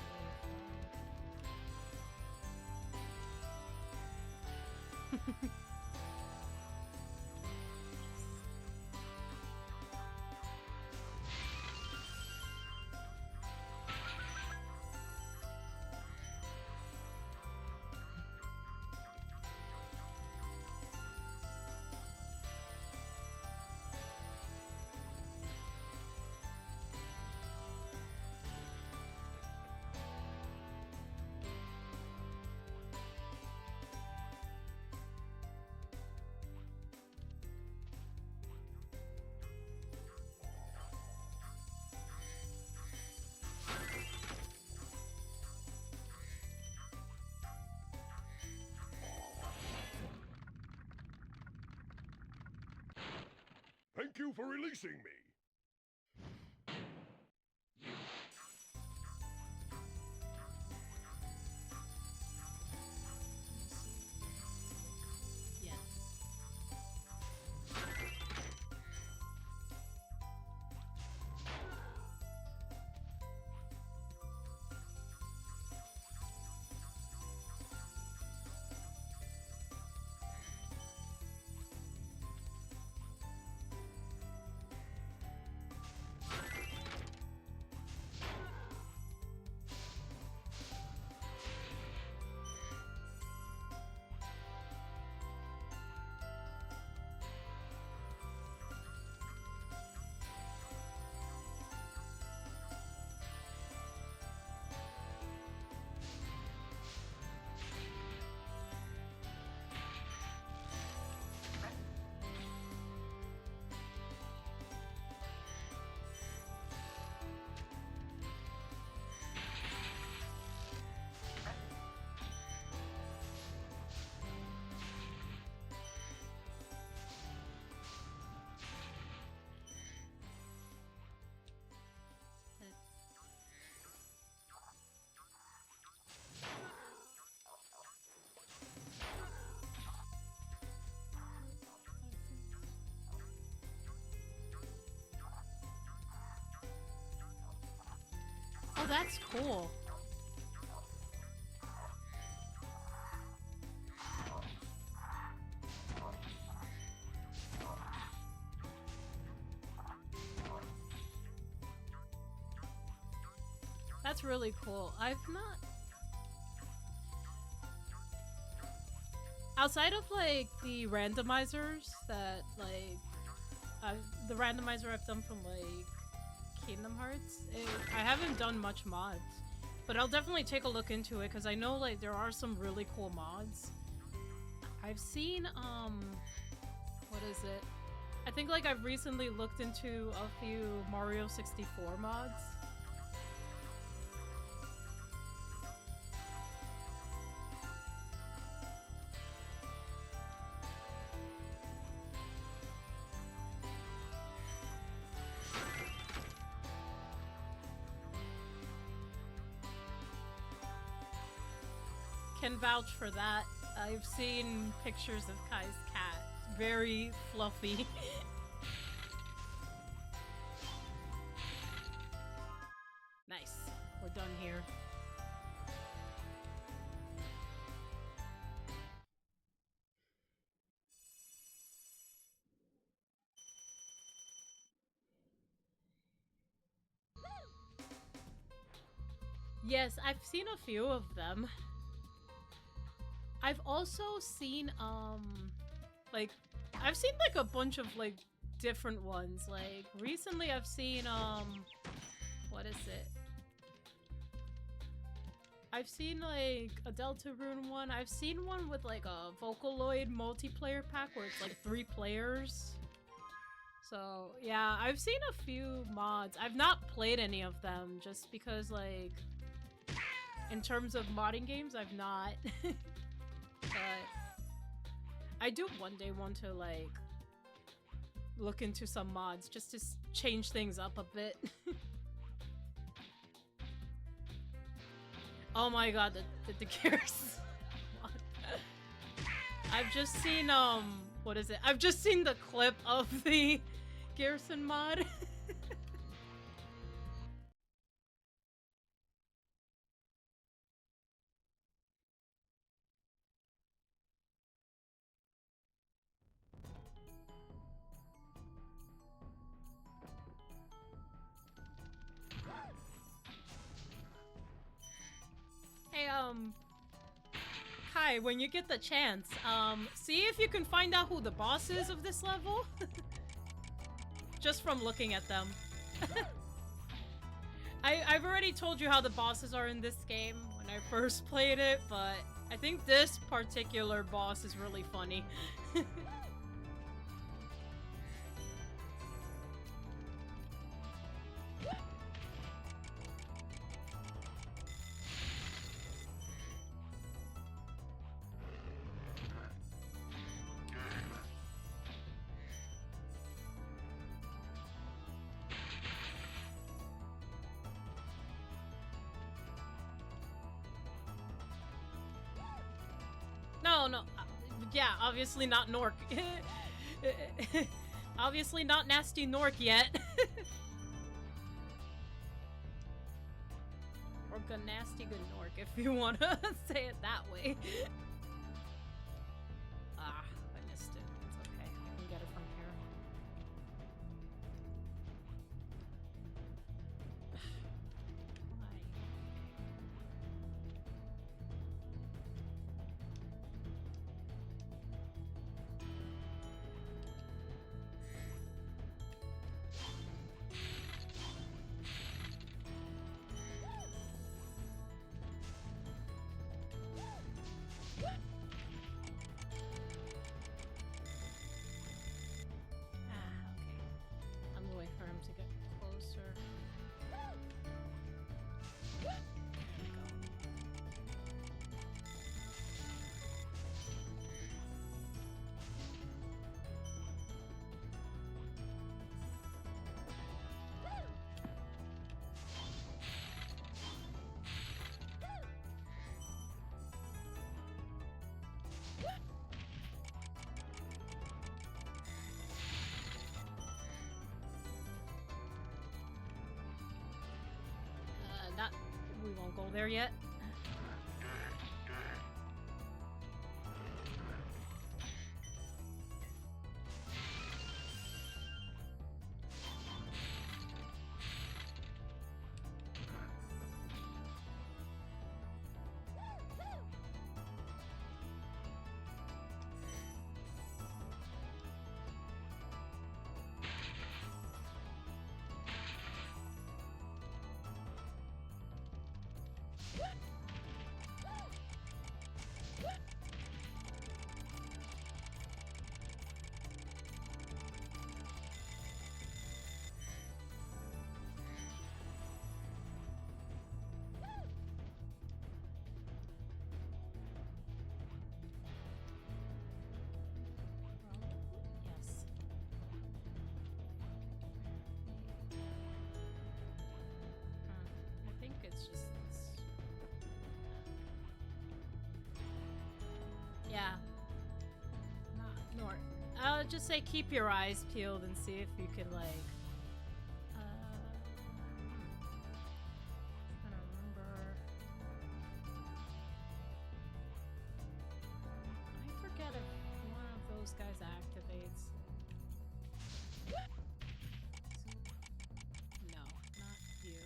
Thank you for releasing me. Yes. Oh, that's cool. That's really cool. I've not... Outside of, like, the randomizers that, like... the randomizer I've done from, like, Kingdom Hearts, I haven't done much mods. But I'll definitely take a look into it, because I know, like, there are some really cool mods. I've seen, what is it? I think, like, I've recently looked into a few Mario 64 mods. can vouch for that. I've seen pictures of Kai's cat. Very fluffy. Nice. We're done here. Yes, I've seen a few of them. I've also seen, like, I've seen, like, a bunch of, like, different ones. Like, recently I've seen, what is it? I've seen, like, a Deltarune one. I've seen one with, like, a Vocaloid multiplayer pack where it's, like, 3 players. So, yeah, I've seen a few mods. I've not played any of them just because, like, in terms of modding games, I've not. But I do one day want to, like, look into some mods just to change things up a bit. Oh my god, the Gears mod. I've just seen, what is it? I've just seen the clip of the Garrison mod. Hey, Kai, when you get the chance, see if you can find out who the boss is of this level. Just from looking at them. I've already told you how the bosses are in this game when I first played it, but I think this particular boss is really funny. No, yeah, obviously not Nork. Obviously not nasty Nork yet. Or good nasty good Nork, if you want to say it that way. Ah, I missed it. It's okay. I can get it from here. We won't go there yet. Yeah. Not north. I'll just say keep your eyes peeled and see if you can, like... trying to remember... I forget if one of those guys activates. No, not you.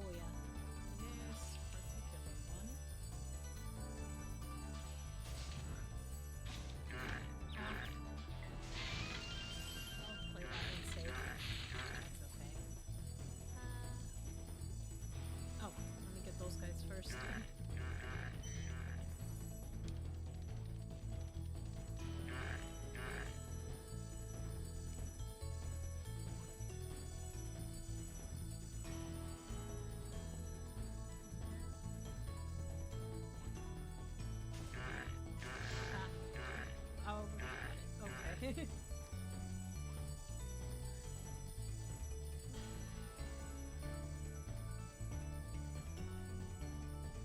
Oh yeah, this particular one. I'll play that and save. That's okay. Oh, let me get those guys first. Oh, okay.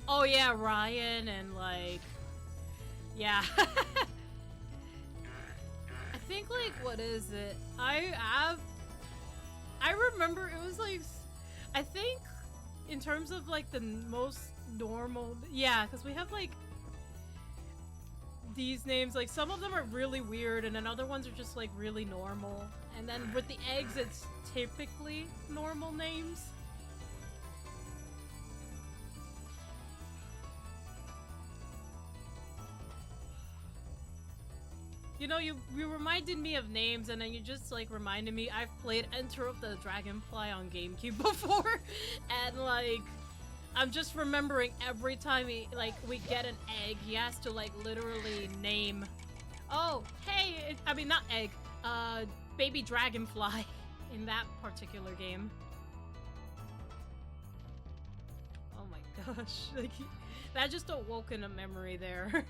Oh yeah, Ryan and like, yeah. I think like, what is it? I remember it was like, I think in terms of like the most normal, yeah, because we have like these names, like some of them are really weird and then other ones are just like really normal. And then with the eggs, it's typically normal names. You know, you reminded me of names and then you just like reminded me I've played Enter of the Dragonfly on GameCube before and like I'm just remembering every time we get an egg, he has to like literally name, oh, hey, I mean not egg, baby dragonfly in that particular game. Oh my gosh, like that just awoke in a memory there.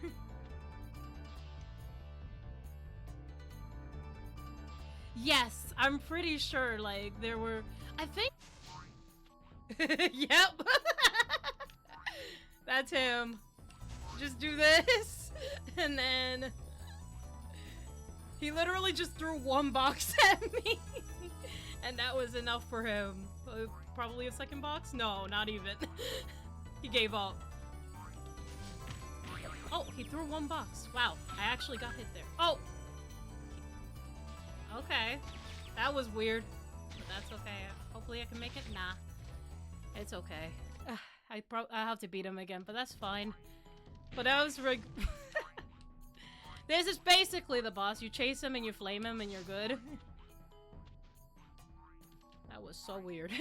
Yes, I'm pretty sure like there were, I think. Yep. That's him. Just do this. And then he literally just threw one box at me. And that was enough for him. Probably a second box? No, not even. He gave up. Oh, he threw one box. Wow, I actually got hit there. Oh! Okay. That was weird. But that's okay. Hopefully I can make it. Nah. It's okay. I have to beat him again, but that's fine. But that was this is basically the boss. You chase him and you flame him and you're good. That was so weird.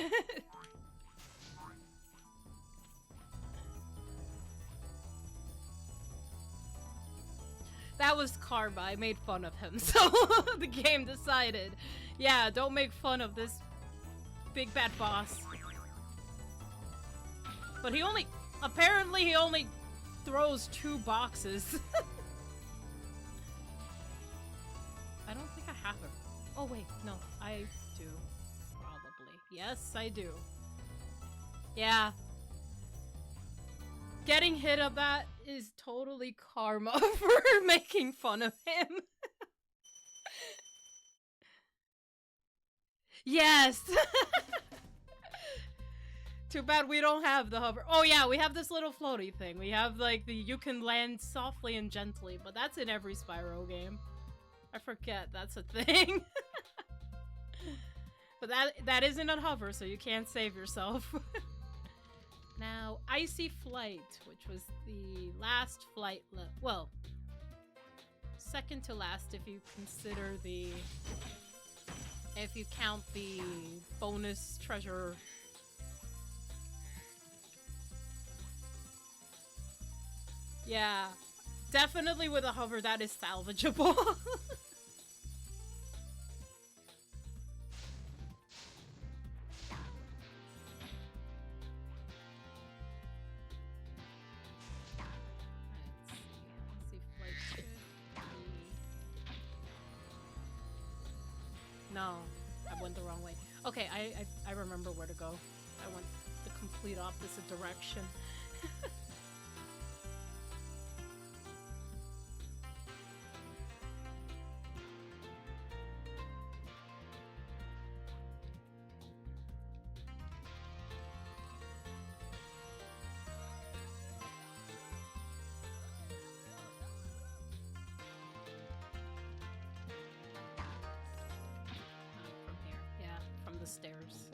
That was karma. I made fun of him, so the game decided, yeah, don't make fun of this big bad boss. But apparently he only throws 2 boxes. I don't think I have her. Oh wait, no, I do. Probably. Yes, I do. Yeah. Getting hit of that is totally karma for making fun of him. Yes! Too bad we don't have the hover. Oh yeah, we have this little floaty thing. We have like the you can land softly and gently, but that's in every Spyro game. I forget that's a thing. But that isn't a hover, so you can't save yourself. Now, Icy Flight, which was the last flight well, second to last if you consider if you count the bonus treasure. Yeah, definitely with a hover that is salvageable. No, I went the wrong way. Okay, I remember where to go. I went the complete opposite direction. Stairs.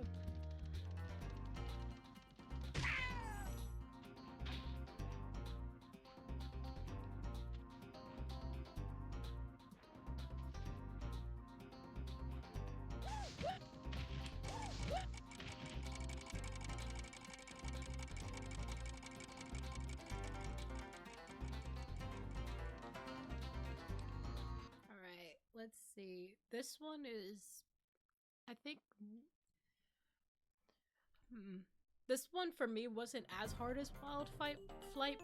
All right, let's see. This one is, I think, this one for me wasn't as hard as Wild Flight,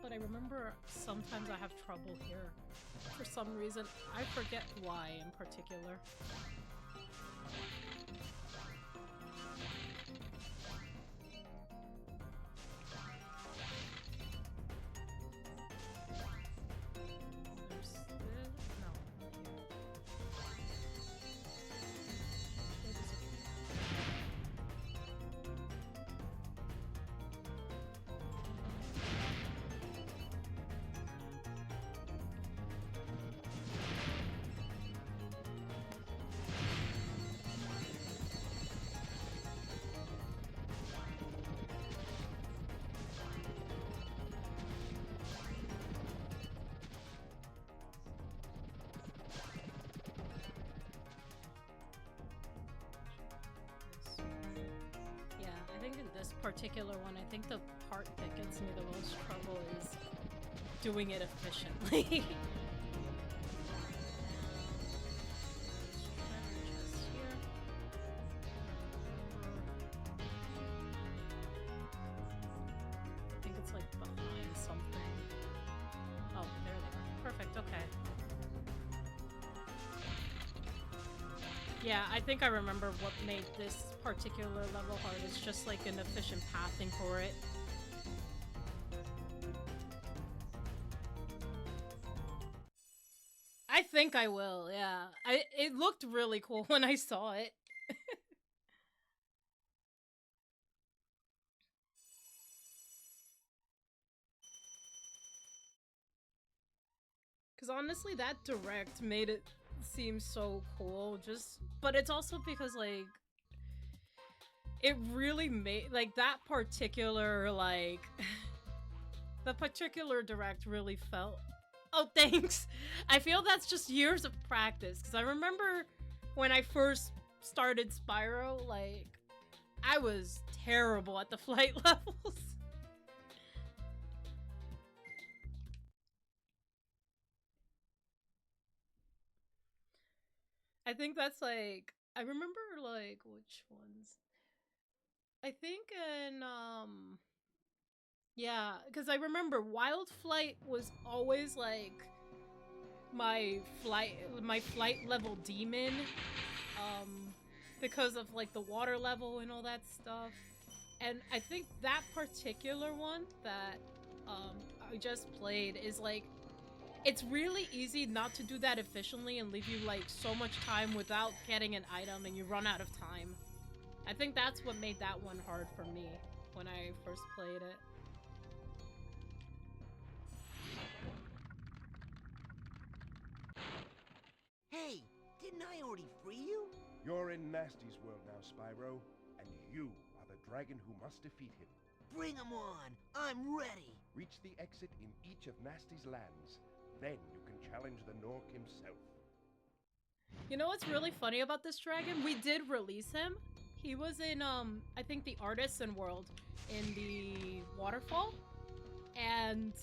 but I remember sometimes I have trouble here. For some reason, I forget why in particular. This particular one, I think the part that gets me the most trouble is doing it efficiently. I think it's like behind something. Oh, there they are. Perfect, okay. Yeah, I think I remember what made this particular level hard. It's just like an efficient pathing for it. I think I will, yeah. It looked really cool when I saw it. Because honestly, that direct made it seem so cool. But it's also because, like, it really made, like, that particular, like, the particular direct really felt... Oh, thanks! I feel that's just years of practice, because I remember when I first started Spyro, like, I was terrible at the flight levels. I think that's, like, I remember, like, which ones? I think in, yeah, because I remember Wild Flight was always, like, my flight level demon, because of, like, the water level and all that stuff. And I think that particular one that, I just played is, like, it's really easy not to do that efficiently and leave you, like, so much time without getting an item and you run out of time. I think that's what made that one hard for me when I first played it. Hey, didn't I already free you? You're in Nasty's world now, Spyro, and you are the dragon who must defeat him. Bring 'em on! I'm ready! Reach the exit in each of Nasty's lands. Then you can challenge the Nork himself. You know what's really funny about this dragon? We did release him. He was in, I think the Artisan world in the waterfall. And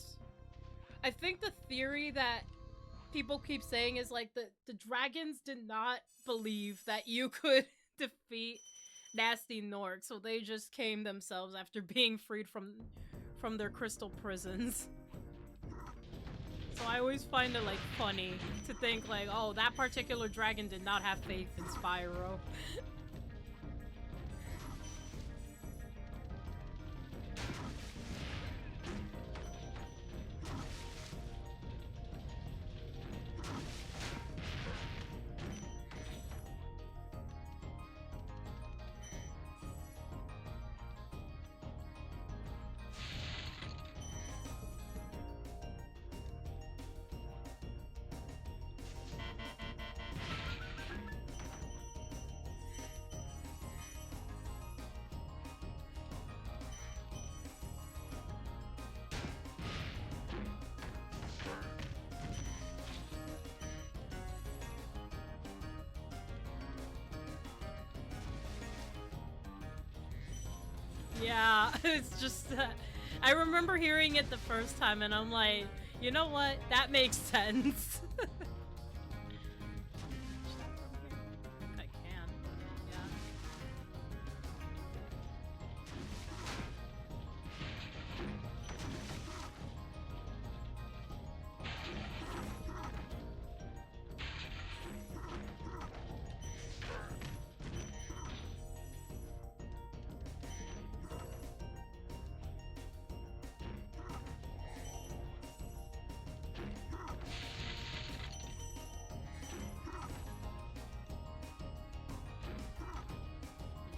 I think the theory that people keep saying is like the dragons did not believe that you could defeat nasty Nork, so they just came themselves after being freed from their crystal prisons. So I always find it like funny to think like, oh, that particular dragon did not have faith in Spyro. Yeah, it's just I remember hearing it the first time and I'm like, you know what? That makes sense. I can. Yeah.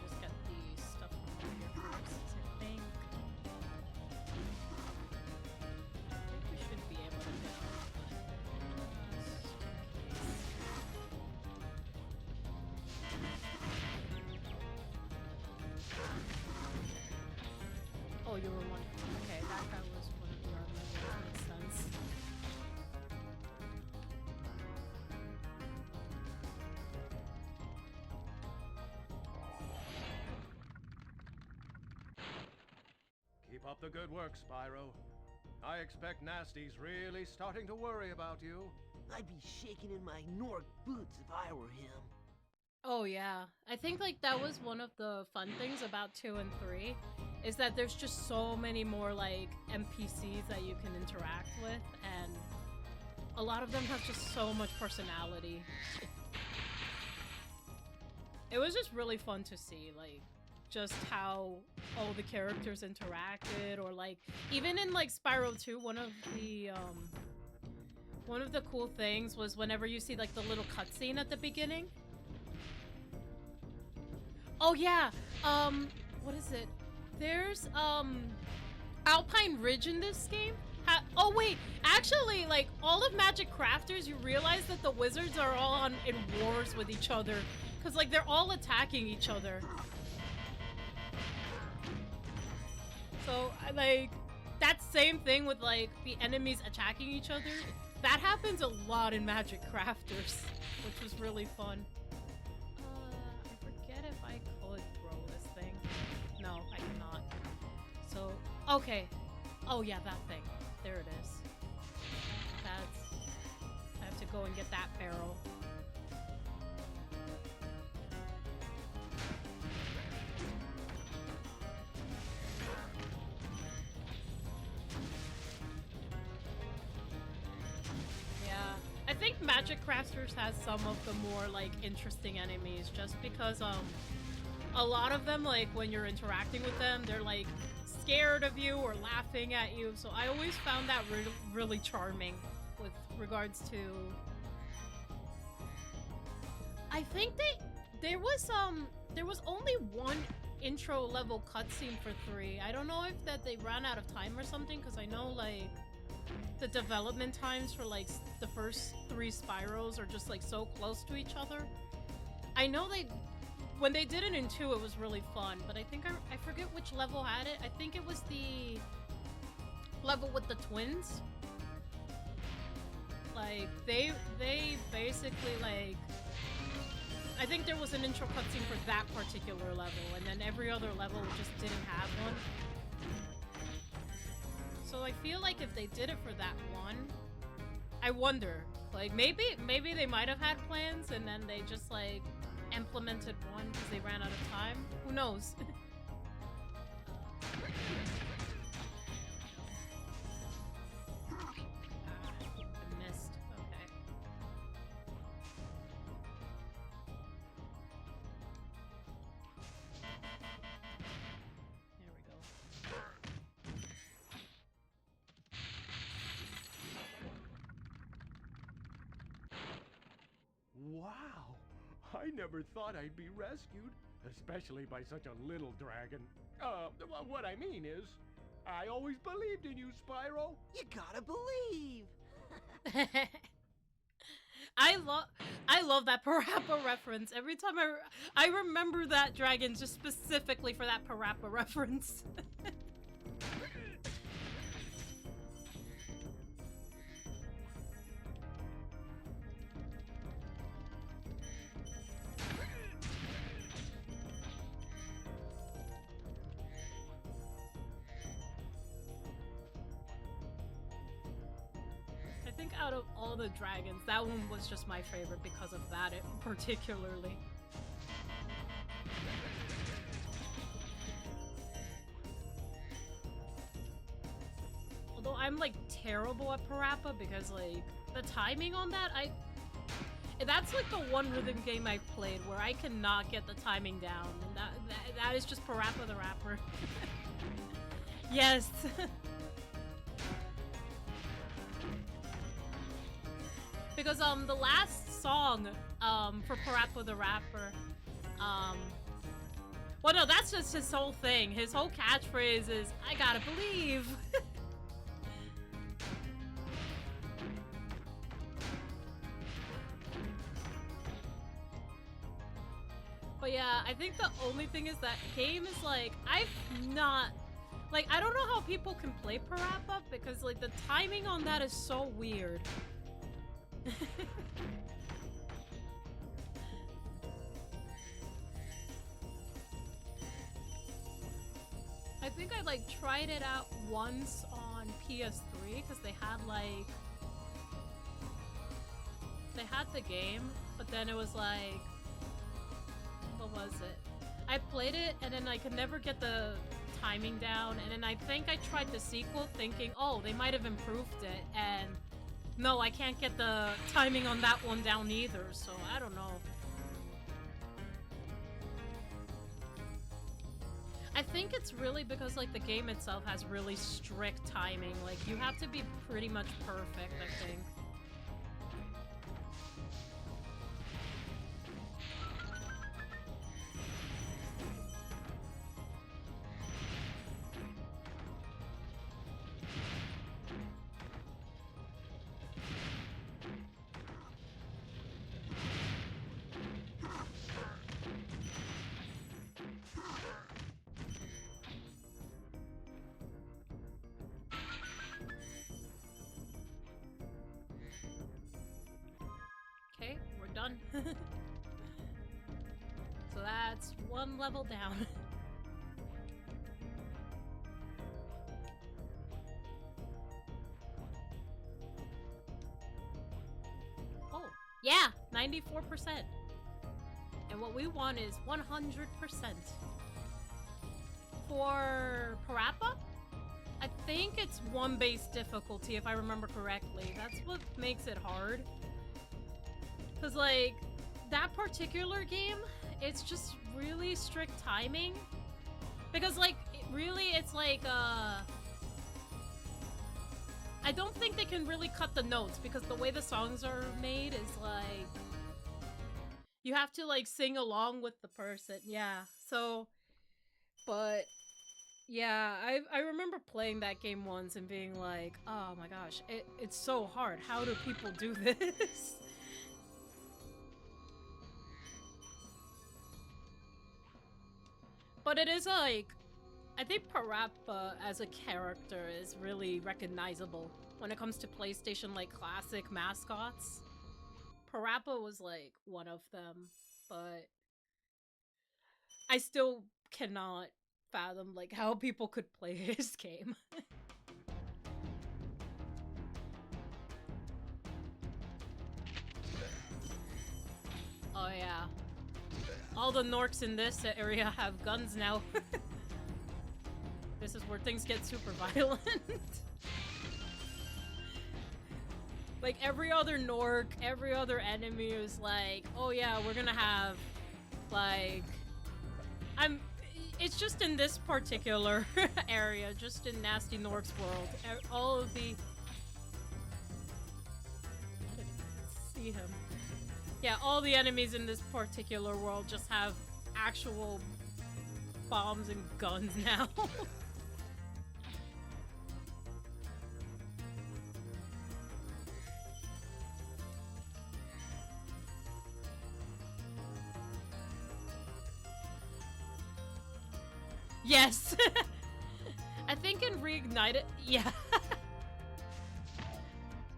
Just get the stuff from over here first, I think. I think we should be able to go. Oh, you were one. Okay, that guy was one of your levels. Makes sense. Keep up the good work, Spyro. I expect Nasty's really starting to worry about you. I'd be shaking in my Nork boots if I were him. Oh yeah, I think like that was one of the fun things about 2 and 3, is that there's just so many more like NPCs that you can interact with, and a lot of them have just so much personality. It was just really fun to see, like, just how all the characters interacted, or like, even in like Spyro 2, one of the cool things was whenever you see like the little cutscene at the beginning. Oh yeah, what is it? There's, Alpine Ridge in this game? Oh wait, actually, like, all of Magic Crafters, you realize that the wizards are all in wars with each other. Because, like, they're all attacking each other. So, like, that same thing with, like, the enemies attacking each other, that happens a lot in Magic Crafters, which was really fun. I forget if I could grow this thing. No, I cannot. So, okay. Oh yeah, that thing. There it is. I have to go and get that barrel. Yeah, I think Magic Crafters has some of the more like interesting enemies, just because a lot of them, like when you're interacting with them, they're like scared of you or laughing at you, so I always found that really charming with regards to... I think there was only one intro level cutscene for 3. I don't know if that they ran out of time or something, because I know like the development times for like the first 3 Spyros are just like so close to each other. I know when they did it in 2, it was really fun, but I think I forget which level had it. I think it was the level with the twins. Like, they basically, like, I think there was an intro cutscene for that particular level, and then every other level just didn't have one. So I feel like if they did it for that one, I wonder, like, maybe they might have had plans, and then they just, like, implemented one because they ran out of time. Who knows? I missed. Okay. There we go. Wow! I never thought I'd be rescued, especially by such a little dragon. What I mean is, I always believed in you, Spyro. You gotta believe. I love that Parappa reference. Every time I remember that dragon just specifically for that Parappa reference. I think out of all the dragons, that one was just my favorite because of that particularly. Although I'm like terrible at Parappa because like the timing on that, that's like the one rhythm game I've played where I cannot get the timing down, and that is just Parappa the Rapper. Yes. Because the last song for Parappa the Rapper, well, no, that's just his whole thing. His whole catchphrase is "I gotta believe." But yeah, I think the only thing is that game is like I don't know how people can play Parappa because like the timing on that is so weird. I think I like tried it out once on PS3 because they had the game, but then it was like, what was it? I played it and then I could never get the timing down, and then I think I tried the sequel thinking, oh, they might have improved it, and no, I can't get the timing on that one down either, so I don't know. I think it's really because like the game itself has really strict timing. Like you have to be pretty much perfect, I think. Okay, we're done. So that's one level down. Oh, yeah, 94%. And what we want is 100%. For Parappa, I think it's 1 base difficulty if I remember correctly. That's what makes it hard. Cause like, that particular game, it's just really strict timing. Because like, it's like, I don't think they can really cut the notes because the way the songs are made is like, you have to like sing along with the person, yeah. So, but yeah, I remember playing that game once and being like, oh my gosh, it's so hard. How do people do this? But it is like, I think Parappa as a character is really recognizable when it comes to PlayStation like classic mascots. Parappa was like one of them, but I still cannot fathom like how people could play his game. Oh yeah. All the Norks in this area have guns now. This is where things get super violent. Like every other Nork, every other enemy is like, oh yeah, we're gonna have like it's just in this particular area, just in Nasty Nork's world. All of the I didn't see him. Yeah, all the enemies in this particular world just have actual bombs and guns now. Yes! I think in Reignited, yeah.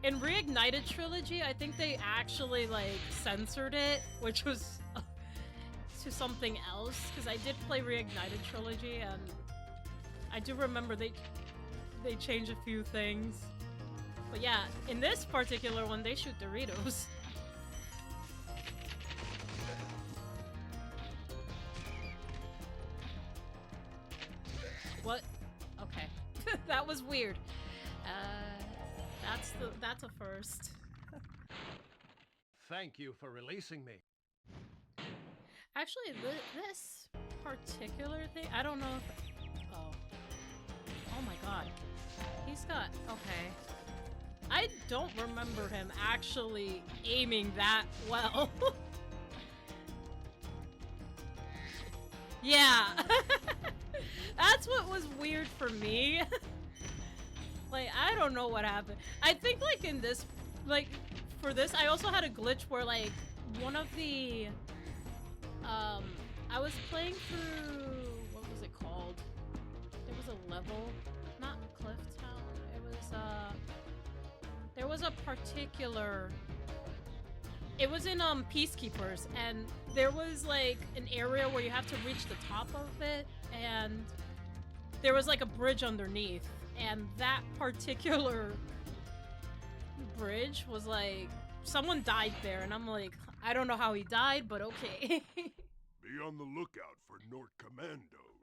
In Reignited Trilogy, I think they actually, like, censored it, which was to something else, because I did play Reignited Trilogy, and I do remember they changed a few things. But yeah, in this particular one, they shoot Doritos. What? Okay. That was weird. That's a first. Thank you for releasing me. Actually, this particular thing, I don't know if... Oh my god. He's got... Okay. I don't remember him actually aiming that well. Yeah. That's what was weird for me. Like, I don't know what happened. I think, like, in this, like, for this, I also had a glitch where, like, one of the, I was playing through, what was it called? There was a level, not Cliff Town, it was, there was a particular, it was in, Peacekeepers, and there was, like, an area where you have to reach the top of it, and there was, like, a bridge underneath. And that particular bridge was like, someone died there, and I'm like, I don't know how he died, but okay. Be on the lookout for Nork Commandos,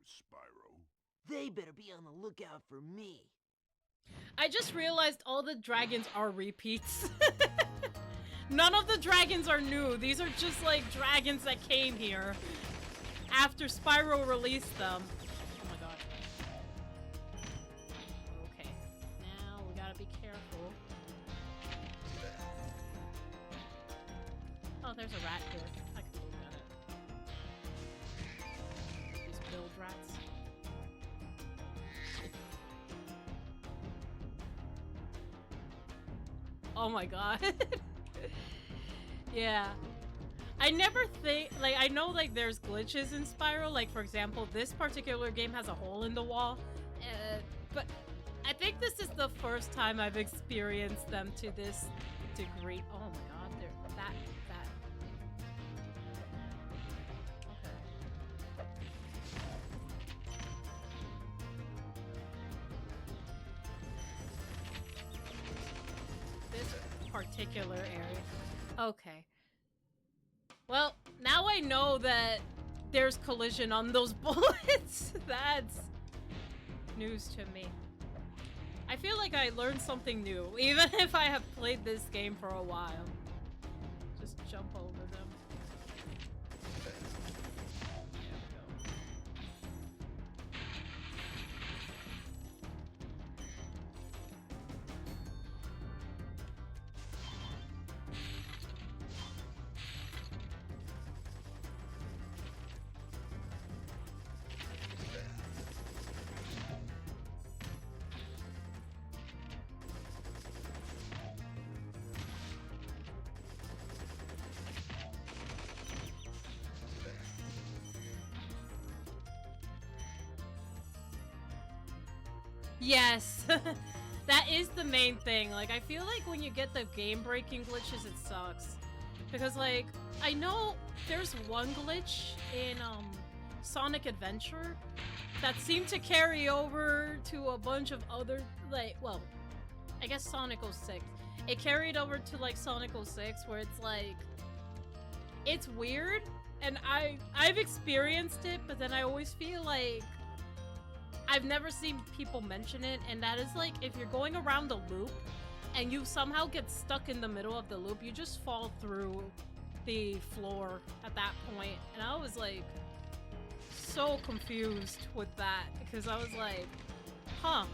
Spyro. They better be on the lookout for me. I just realized all the dragons are repeats. None of the dragons are new. These are just like dragons that came here after Spyro released them. Oh, there's a rat here. I can look at it. These build rats. Oh my god. Yeah. I never think, like, I know, like, there's glitches in Spyro. Like, for example, this particular game has a hole in the wall. But I think this is the first time I've experienced them to this degree. Oh my god. Particular area. Okay. Well, now I know that there's collision on those bullets. That's news to me. I feel like I learned something new, even if I have played this game for a while. Just jump over them. Yes! That is the main thing. Like, I feel like when you get the game-breaking glitches, it sucks. Because, like, I know there's one glitch in, Sonic Adventure that seemed to carry over to a bunch of other, like, well, I guess Sonic 06. It carried over to, like, Sonic 06, where it's, like, it's weird, and I've experienced it, but then I always feel like I've never seen people mention it, and that is, like, if you're going around the loop, and you somehow get stuck in the middle of the loop, you just fall through the floor at that point, and I was, like, so confused with that, because I was like, huh.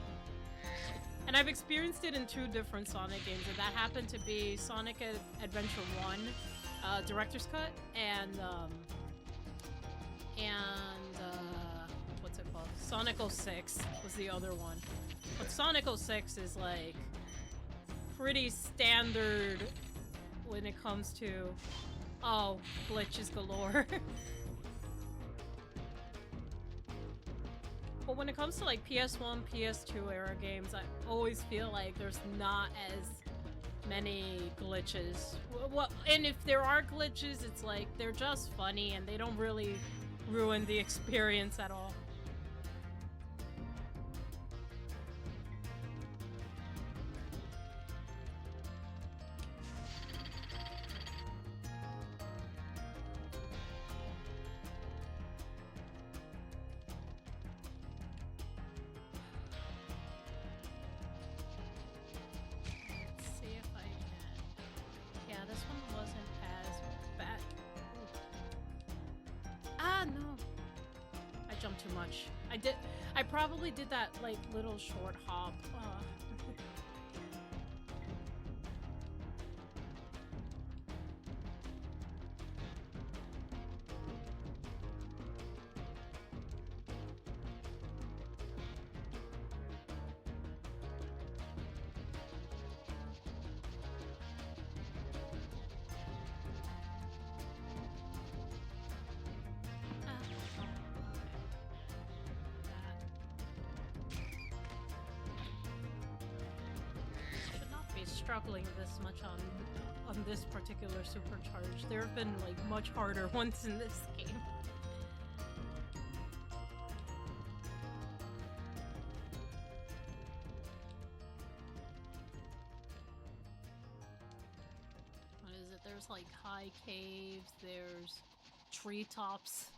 And I've experienced it in 2 different Sonic games, and that happened to be Sonic Adventure 1, Director's Cut, and what's it called? Sonic 06 was the other one. But Sonic 06 is, like, pretty standard when it comes to, oh, glitches galore. But when it comes to, like, PS1, PS2 era games, I always feel like there's not as many glitches. Well, and if there are glitches, it's like they're just funny and they don't really ruin the experience at all. I probably did that, like, little short hop. Struggling this much on this particular supercharge. There have been, like, much harder ones in this game. What is it? There's, like, high caves, there's treetops,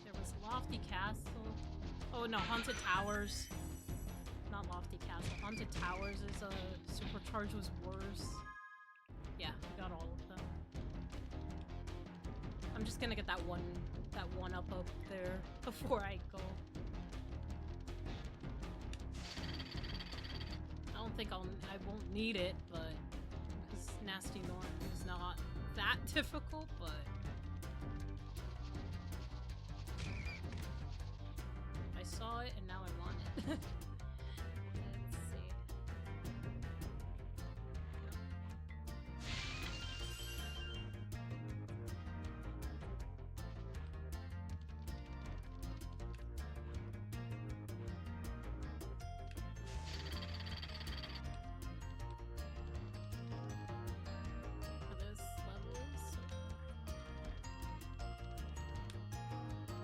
there was Lofty Castle. Oh no, Haunted Towers. Not Lofty Castle. Haunted Towers is supercharge was worse. Yeah, we got all of them. I'm just gonna get that one up there before I go. I don't think I won't need it, but because Nasty North is not that difficult, but I saw it and now I want it.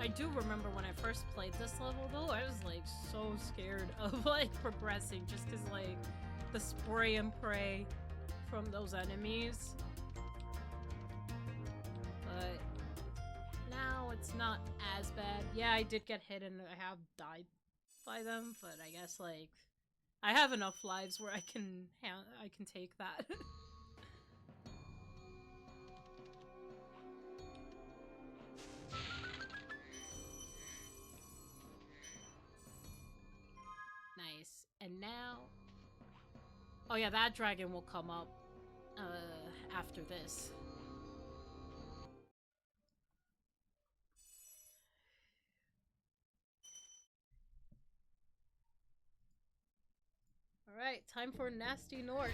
I do remember when I first played this level, though, I was, like, so scared of, like, progressing just because, like, the spray and pray from those enemies. But now it's not as bad. Yeah, I did get hit and I have died by them, but I guess, like, I have enough lives where I can take that. Nice. And now... Oh yeah, that dragon will come up after this. Alright, time for Nasty Nork.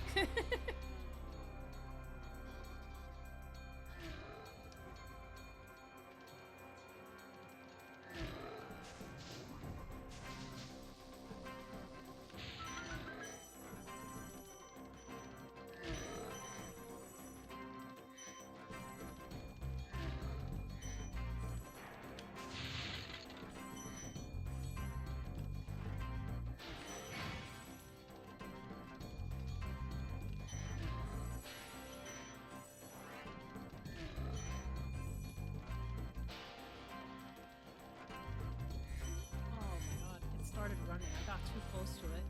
darn it, I got too close to it.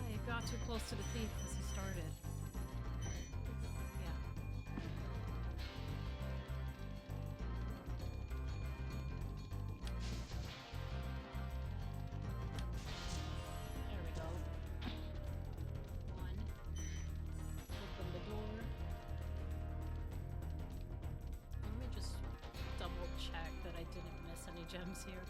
I got too close to the thief as he started. Yeah. There we go. One. Open the door. Let me just double check that I didn't miss any gems here.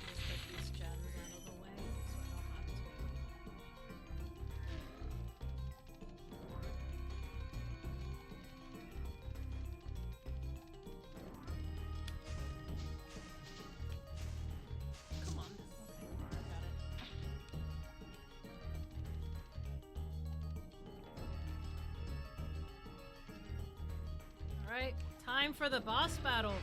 Just get these gems out of the way so I don't have to. Come on. Okay, I got it. Alright, time for the boss battle.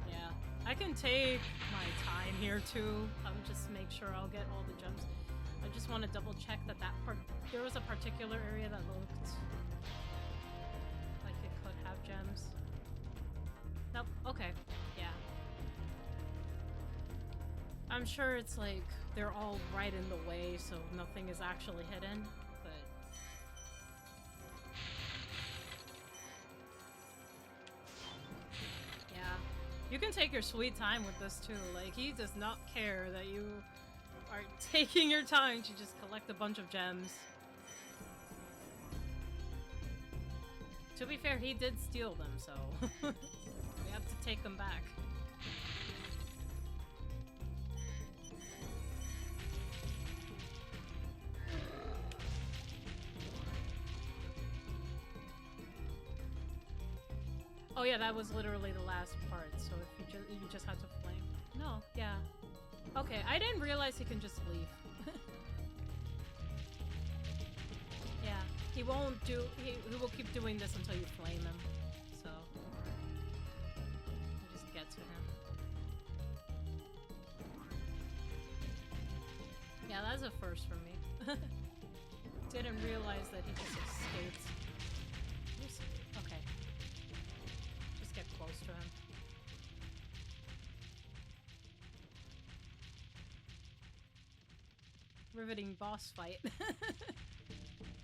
Yeah, I can take my time here too. I'll just make sure I'll get all the gems. I just want to double check that there was a particular area that looked like it could have gems. Nope, okay, yeah. I'm sure it's like they're all right in the way, so nothing is actually hidden, but yeah. You can take your sweet time with this too. Like, he does not care that you are taking your time to just collect a bunch of gems. To be fair, he did steal them, so we have to take them back. Oh yeah, that was literally the last part, so if you just had to flame. No, yeah. Okay, I didn't realize he can just leave. Yeah, he won't do, he will keep doing this until you flame him, so. You just get to him. Yeah, that's a first for me. Didn't realize that he just escaped. Okay. Just get close to him. Riveting boss fight.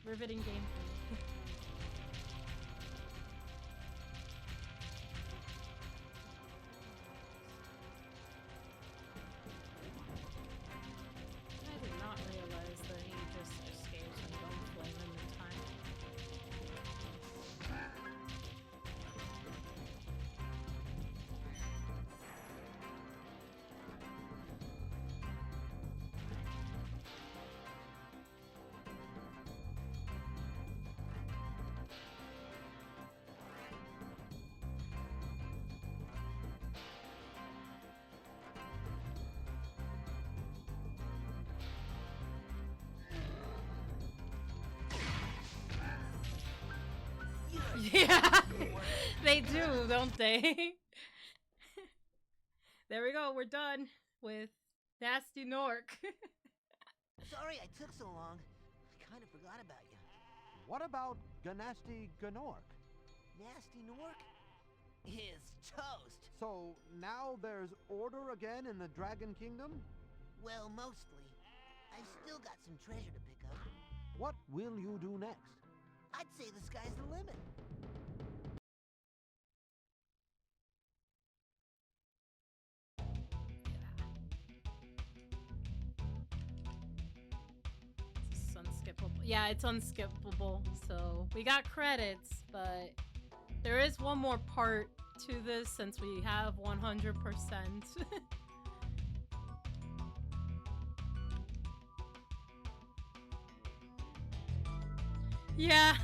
Riveting gameplay. I did not realize that he just escapes and don't flame him in time. Yeah, they do, don't they? There we go, we're done with Nasty Nork. Sorry I took so long. I kind of forgot about you. What about Ganasty Ganork? Nasty Nork is toast. So now there's order again in the Dragon Kingdom? Well, mostly. I've still got some treasure to pick up. What will you do next? I'd say the sky's the limit. It's unskippable. Yeah, it's unskippable. So we got credits, but there is one more part to this since we have 100%. Yeah.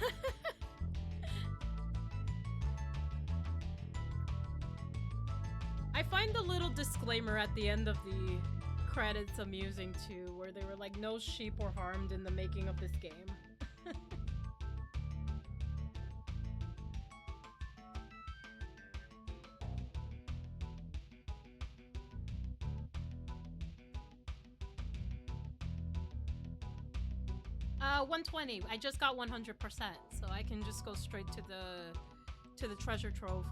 disclaimer at the end of the credits amusing too, where they were like, no sheep were harmed in the making of this game. 120. I just got 100%, so I can just go straight to the treasure trove.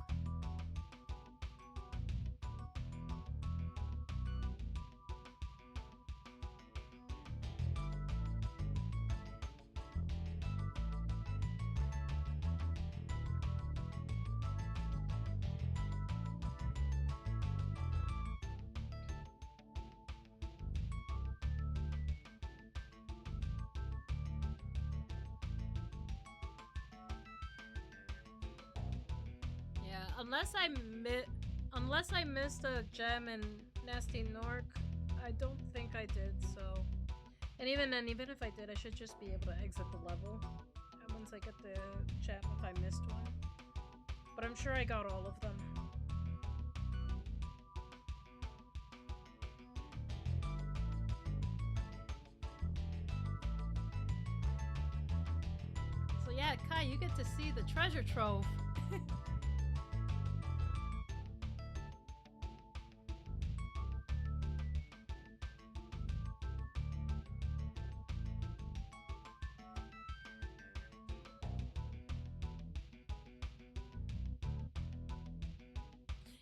Unless I missed a gem in Nasty Nork, I don't think I did, so... And even if I did, I should just be able to exit the level once I get the gem if I missed one. But I'm sure I got all of them. So yeah, Kai, you get to see the treasure trove.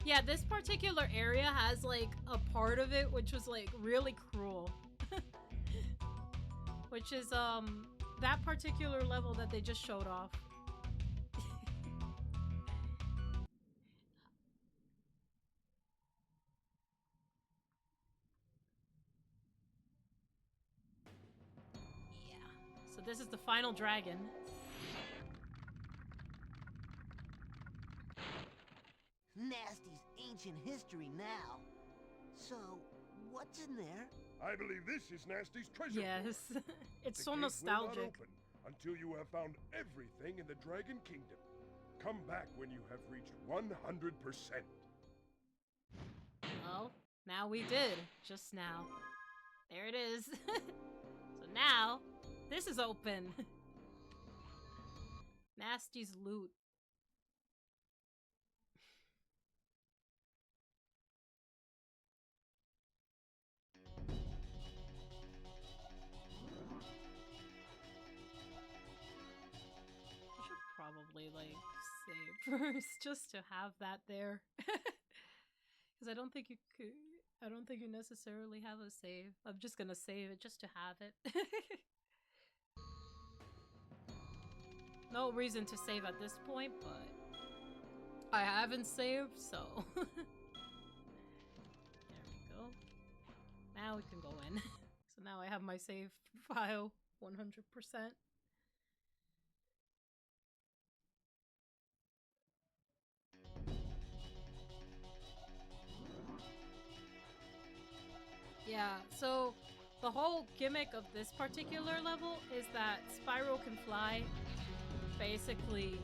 Yeah, this particular area has like a part of it which was like really cruel. Which is that particular level that they just showed off. Yeah. So this is the final dragon. Nasty's ancient history now. So, what's in there? I believe this is Nasty's treasure. Yes. It's so The gate will not nostalgic. open until you have found everything in the Dragon Kingdom. Come back when you have reached 100%. Well, now we did. Just now. There it is. So now, this is open. Nasty's loot. Probably like save first just to have that there. Because I don't think you necessarily have a save. I'm just gonna save it just to have it. No reason to save at this point, but I haven't saved, so there we go. Now we can go in. So now I have my save file 100%. Yeah, so the whole gimmick of this particular level is that Spyro can fly basically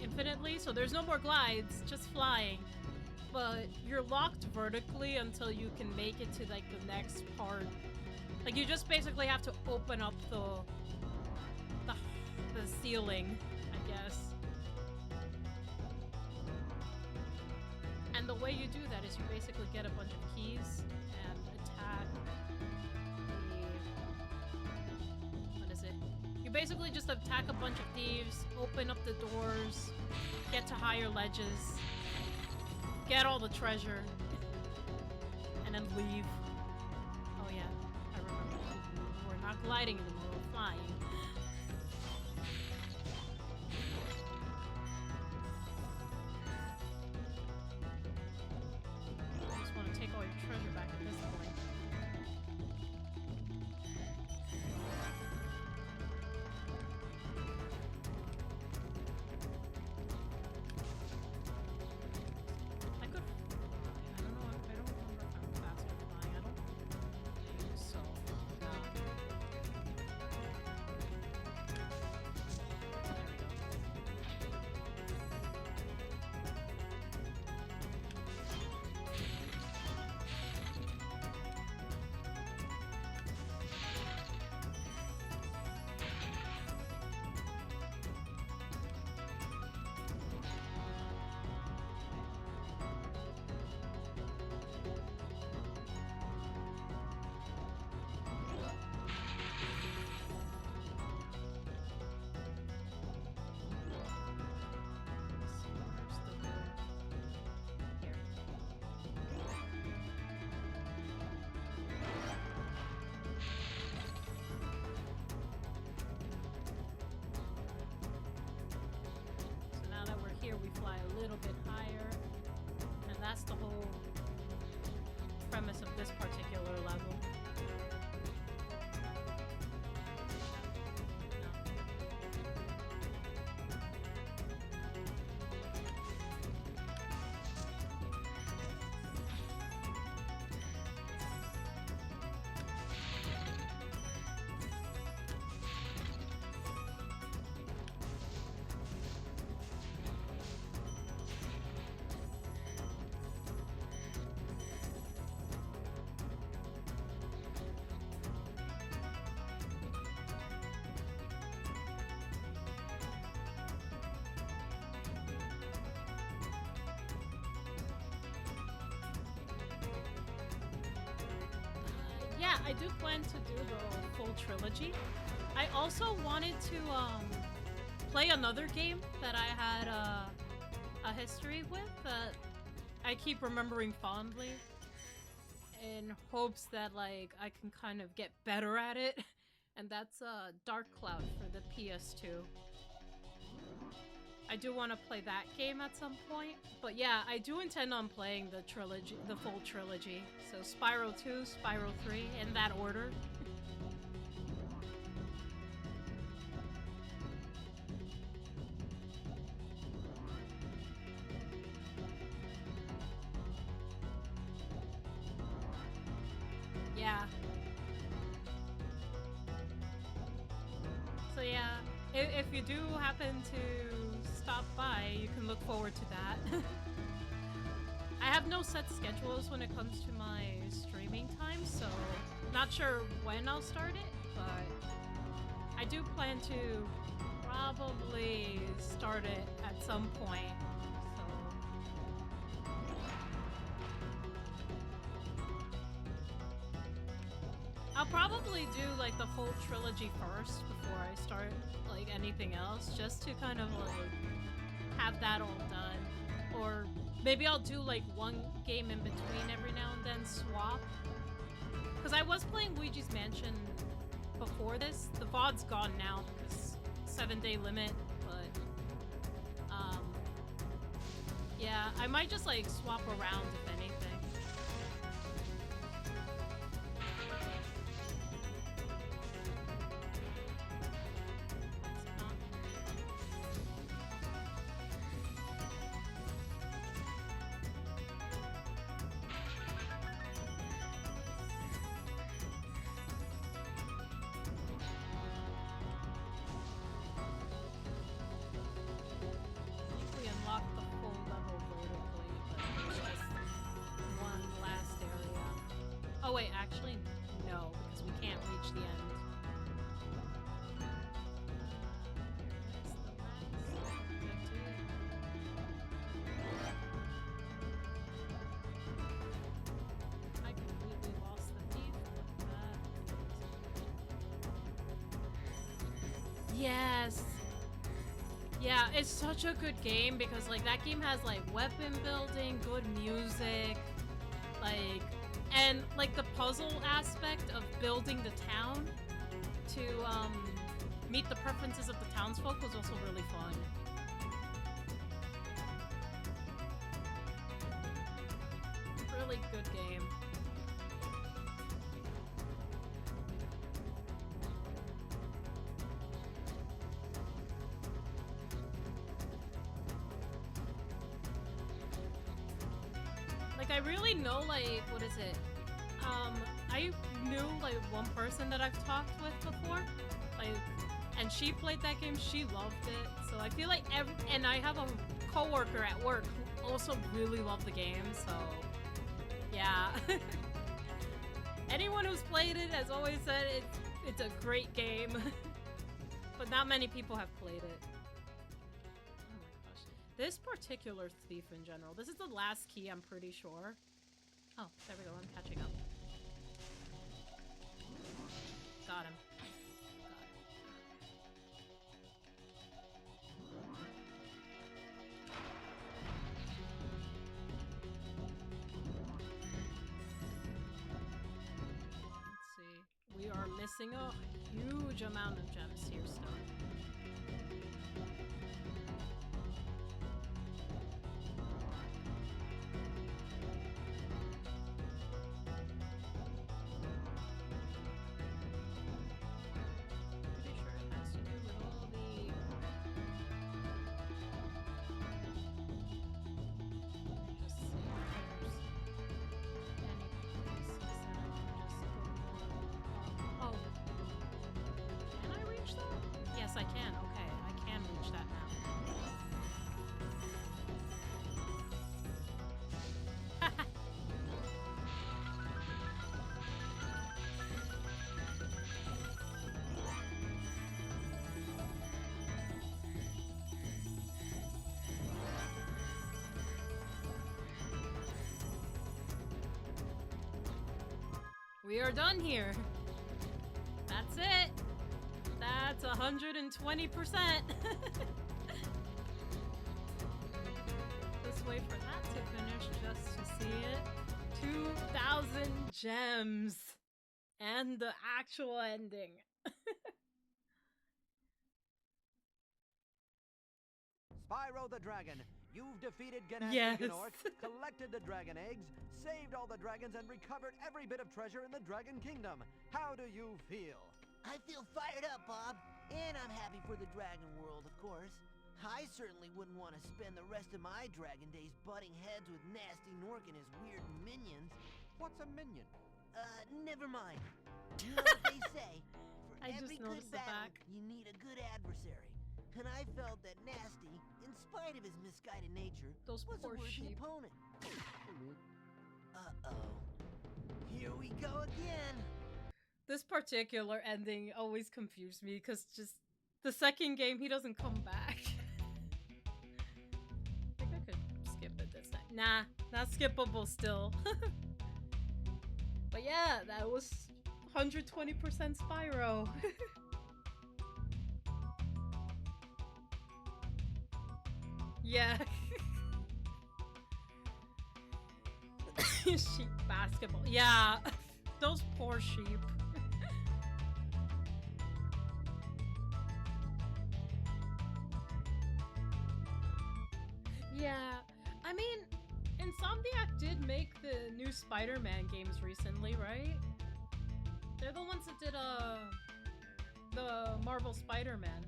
infinitely, so there's no more glides, just flying. But you're locked vertically until you can make it to like the next part. Like you just basically have to open up the ceiling, I guess. And the way you do that is you basically get a bunch of keys and attack the... What is it? You basically just attack a bunch of thieves, open up the doors, get to higher ledges, get all the treasure, and then leave. Oh yeah, I remember. We're not gliding anymore, we're flying. I just want to take all your treasure back at this point. I could fly. I don't know. I don't remember if I'm faster flying. I don't think so. No. little bit higher. And that's the whole premise of this particular level. Yeah, I do plan to do the full trilogy. I also wanted to play another game that I had a history with that I keep remembering fondly in hopes that like I can kind of get better at it, and that's Dark Cloud for the PS2. I do want to play that game at some point, but yeah, I do intend on playing the trilogy, the full trilogy. So Spyro 2, Spyro 3, in that order. Yeah. So yeah, if you do happen to stop by, you can look forward to that. I have no set schedules when it comes to my streaming time, so not sure when I'll start it, but I do plan to probably start it at some point. I'll probably do like the full trilogy first before I start like anything else, just to kind of like have that all done. Or maybe I'll do like one game in between every now and then, swap. Because I was playing Luigi's Mansion before this. The VOD's gone now because 7-day limit, but yeah, I might just like swap around if anything. Oh wait, actually, no, because we can't reach the end. I completely lost the thief with that. Yes! Yeah, it's such a good game because like that game has like weapon building, good music, like, and like the puzzle aspect of building the town to meet the preferences of the townsfolk was also really fun. Really good game. Like I really know like, what is it? I knew like one person that I've talked with before, like, and she played that game, she loved it, so I feel like and I have a coworker at work who also really loved the game, so yeah. Anyone who's played it has always said it's a great game, but not many people have played it. Oh my gosh. This particular thief in general, this is the last key, I'm pretty sure. Oh, there we go, I'm catching up. Got him. Let's see. We are missing a huge amount of gems here still. Yes, I can. Okay, I can reach that now. We are done here. That's it. That's 120%. Let's wait for that to finish just to see it. 2,000 gems. And the actual ending. Spyro the Dragon, you've defeated Ganassi Yes. Ganork, collected the dragon eggs, saved all the dragons, and recovered every bit of treasure in the Dragon Kingdom. How do you feel? I feel fired up, Bob. And I'm happy for the Dragon World, of course. I certainly wouldn't want to spend the rest of my Dragon days butting heads with Nasty Nork and his weird minions. What's a minion? Never mind. You know what they say. For I just every good noticed the battle, back. you need a good adversary. And I felt that Nasty, in spite of his misguided nature, Those was a poor worthy sheep. opponent. Uh-oh. Here we go again. This particular ending always confused me because just the second game he doesn't come back. I think I could skip it this time. Nah, not skippable still. But yeah, that was 120% Spyro. Yeah. Sheep basketball. Yeah, those poor sheep. Yeah, I mean, Insomniac did make the new Spider-Man games recently, right? They're the ones that did the Marvel Spider-Man.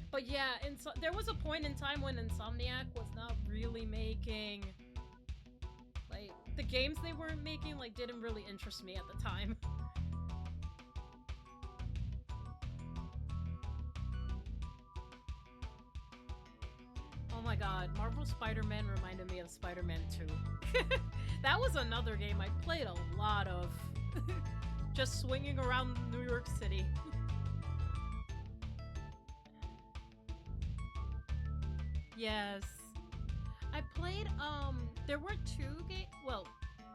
But yeah, there was a point in time when Insomniac was not really making, like, the games they were making, like, didn't really interest me at the time. Oh my god, Marvel Spider-Man reminded me of Spider-Man 2. That was another game I played a lot of. Just swinging around New York City. Yes. I played, there were two games. Well,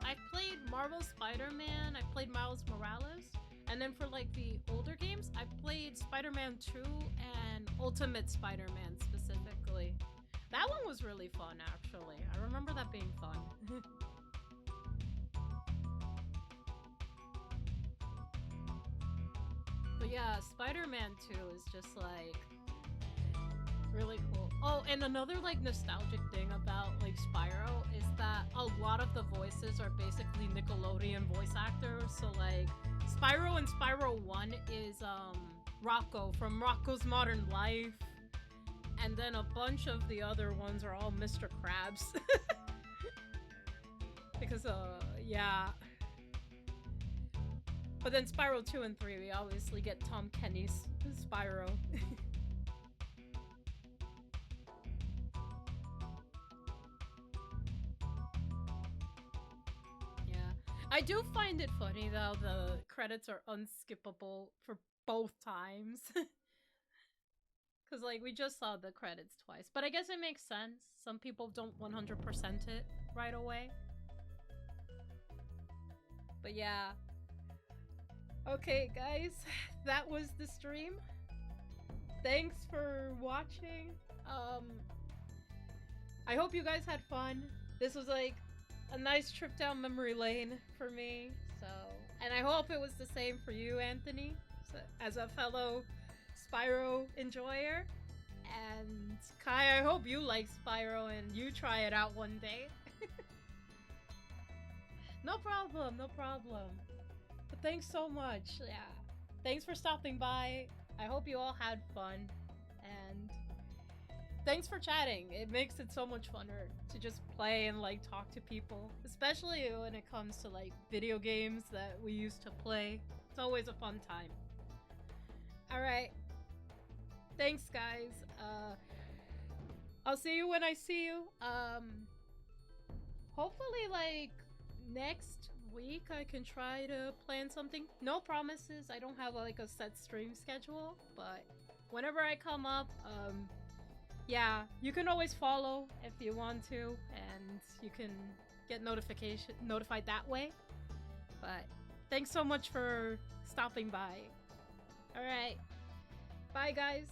I played Marvel Spider-Man, I played Miles Morales, and then for like the older games, I played Spider-Man 2 and Ultimate Spider-Man specifically. That one was really fun, actually. I remember that being fun. But yeah, Spider-Man 2 is just like really cool. Oh, and another like nostalgic thing about like Spyro is that a lot of the voices are basically Nickelodeon voice actors. So like Spyro and Spyro 1 is Rocco from Rocco's Modern Life. And then a bunch of the other ones are all Mr. Krabs. Because yeah. But then Spyro 2 and 3, we obviously get Tom Kenny's Spyro. Yeah. I do find it funny though, the credits are unskippable for both times. Because like, we just saw the credits twice. But I guess it makes sense. Some people don't 100% it right away. But yeah. Okay, guys, that was the stream. Thanks for watching. I hope you guys had fun. This was like a nice trip down memory lane for me. So, and I hope it was the same for you, Anthony, so, as a fellow Spyro enjoyer. And Kai, I hope you like Spyro and you try it out one day. No problem, no problem. But thanks so much. Yeah. Thanks for stopping by. I hope you all had fun. And thanks for chatting. It makes it so much funner to just play and like talk to people. Especially when it comes to like video games that we used to play. It's always a fun time. Alright. Thanks, guys. I'll see you when I see you. Hopefully, like, next week I can try to plan something. No promises. I don't have, like, a set stream schedule, but whenever I come up, yeah, you can always follow if you want to, and you can get notified that way. But thanks so much for stopping by. Alright. Bye, guys.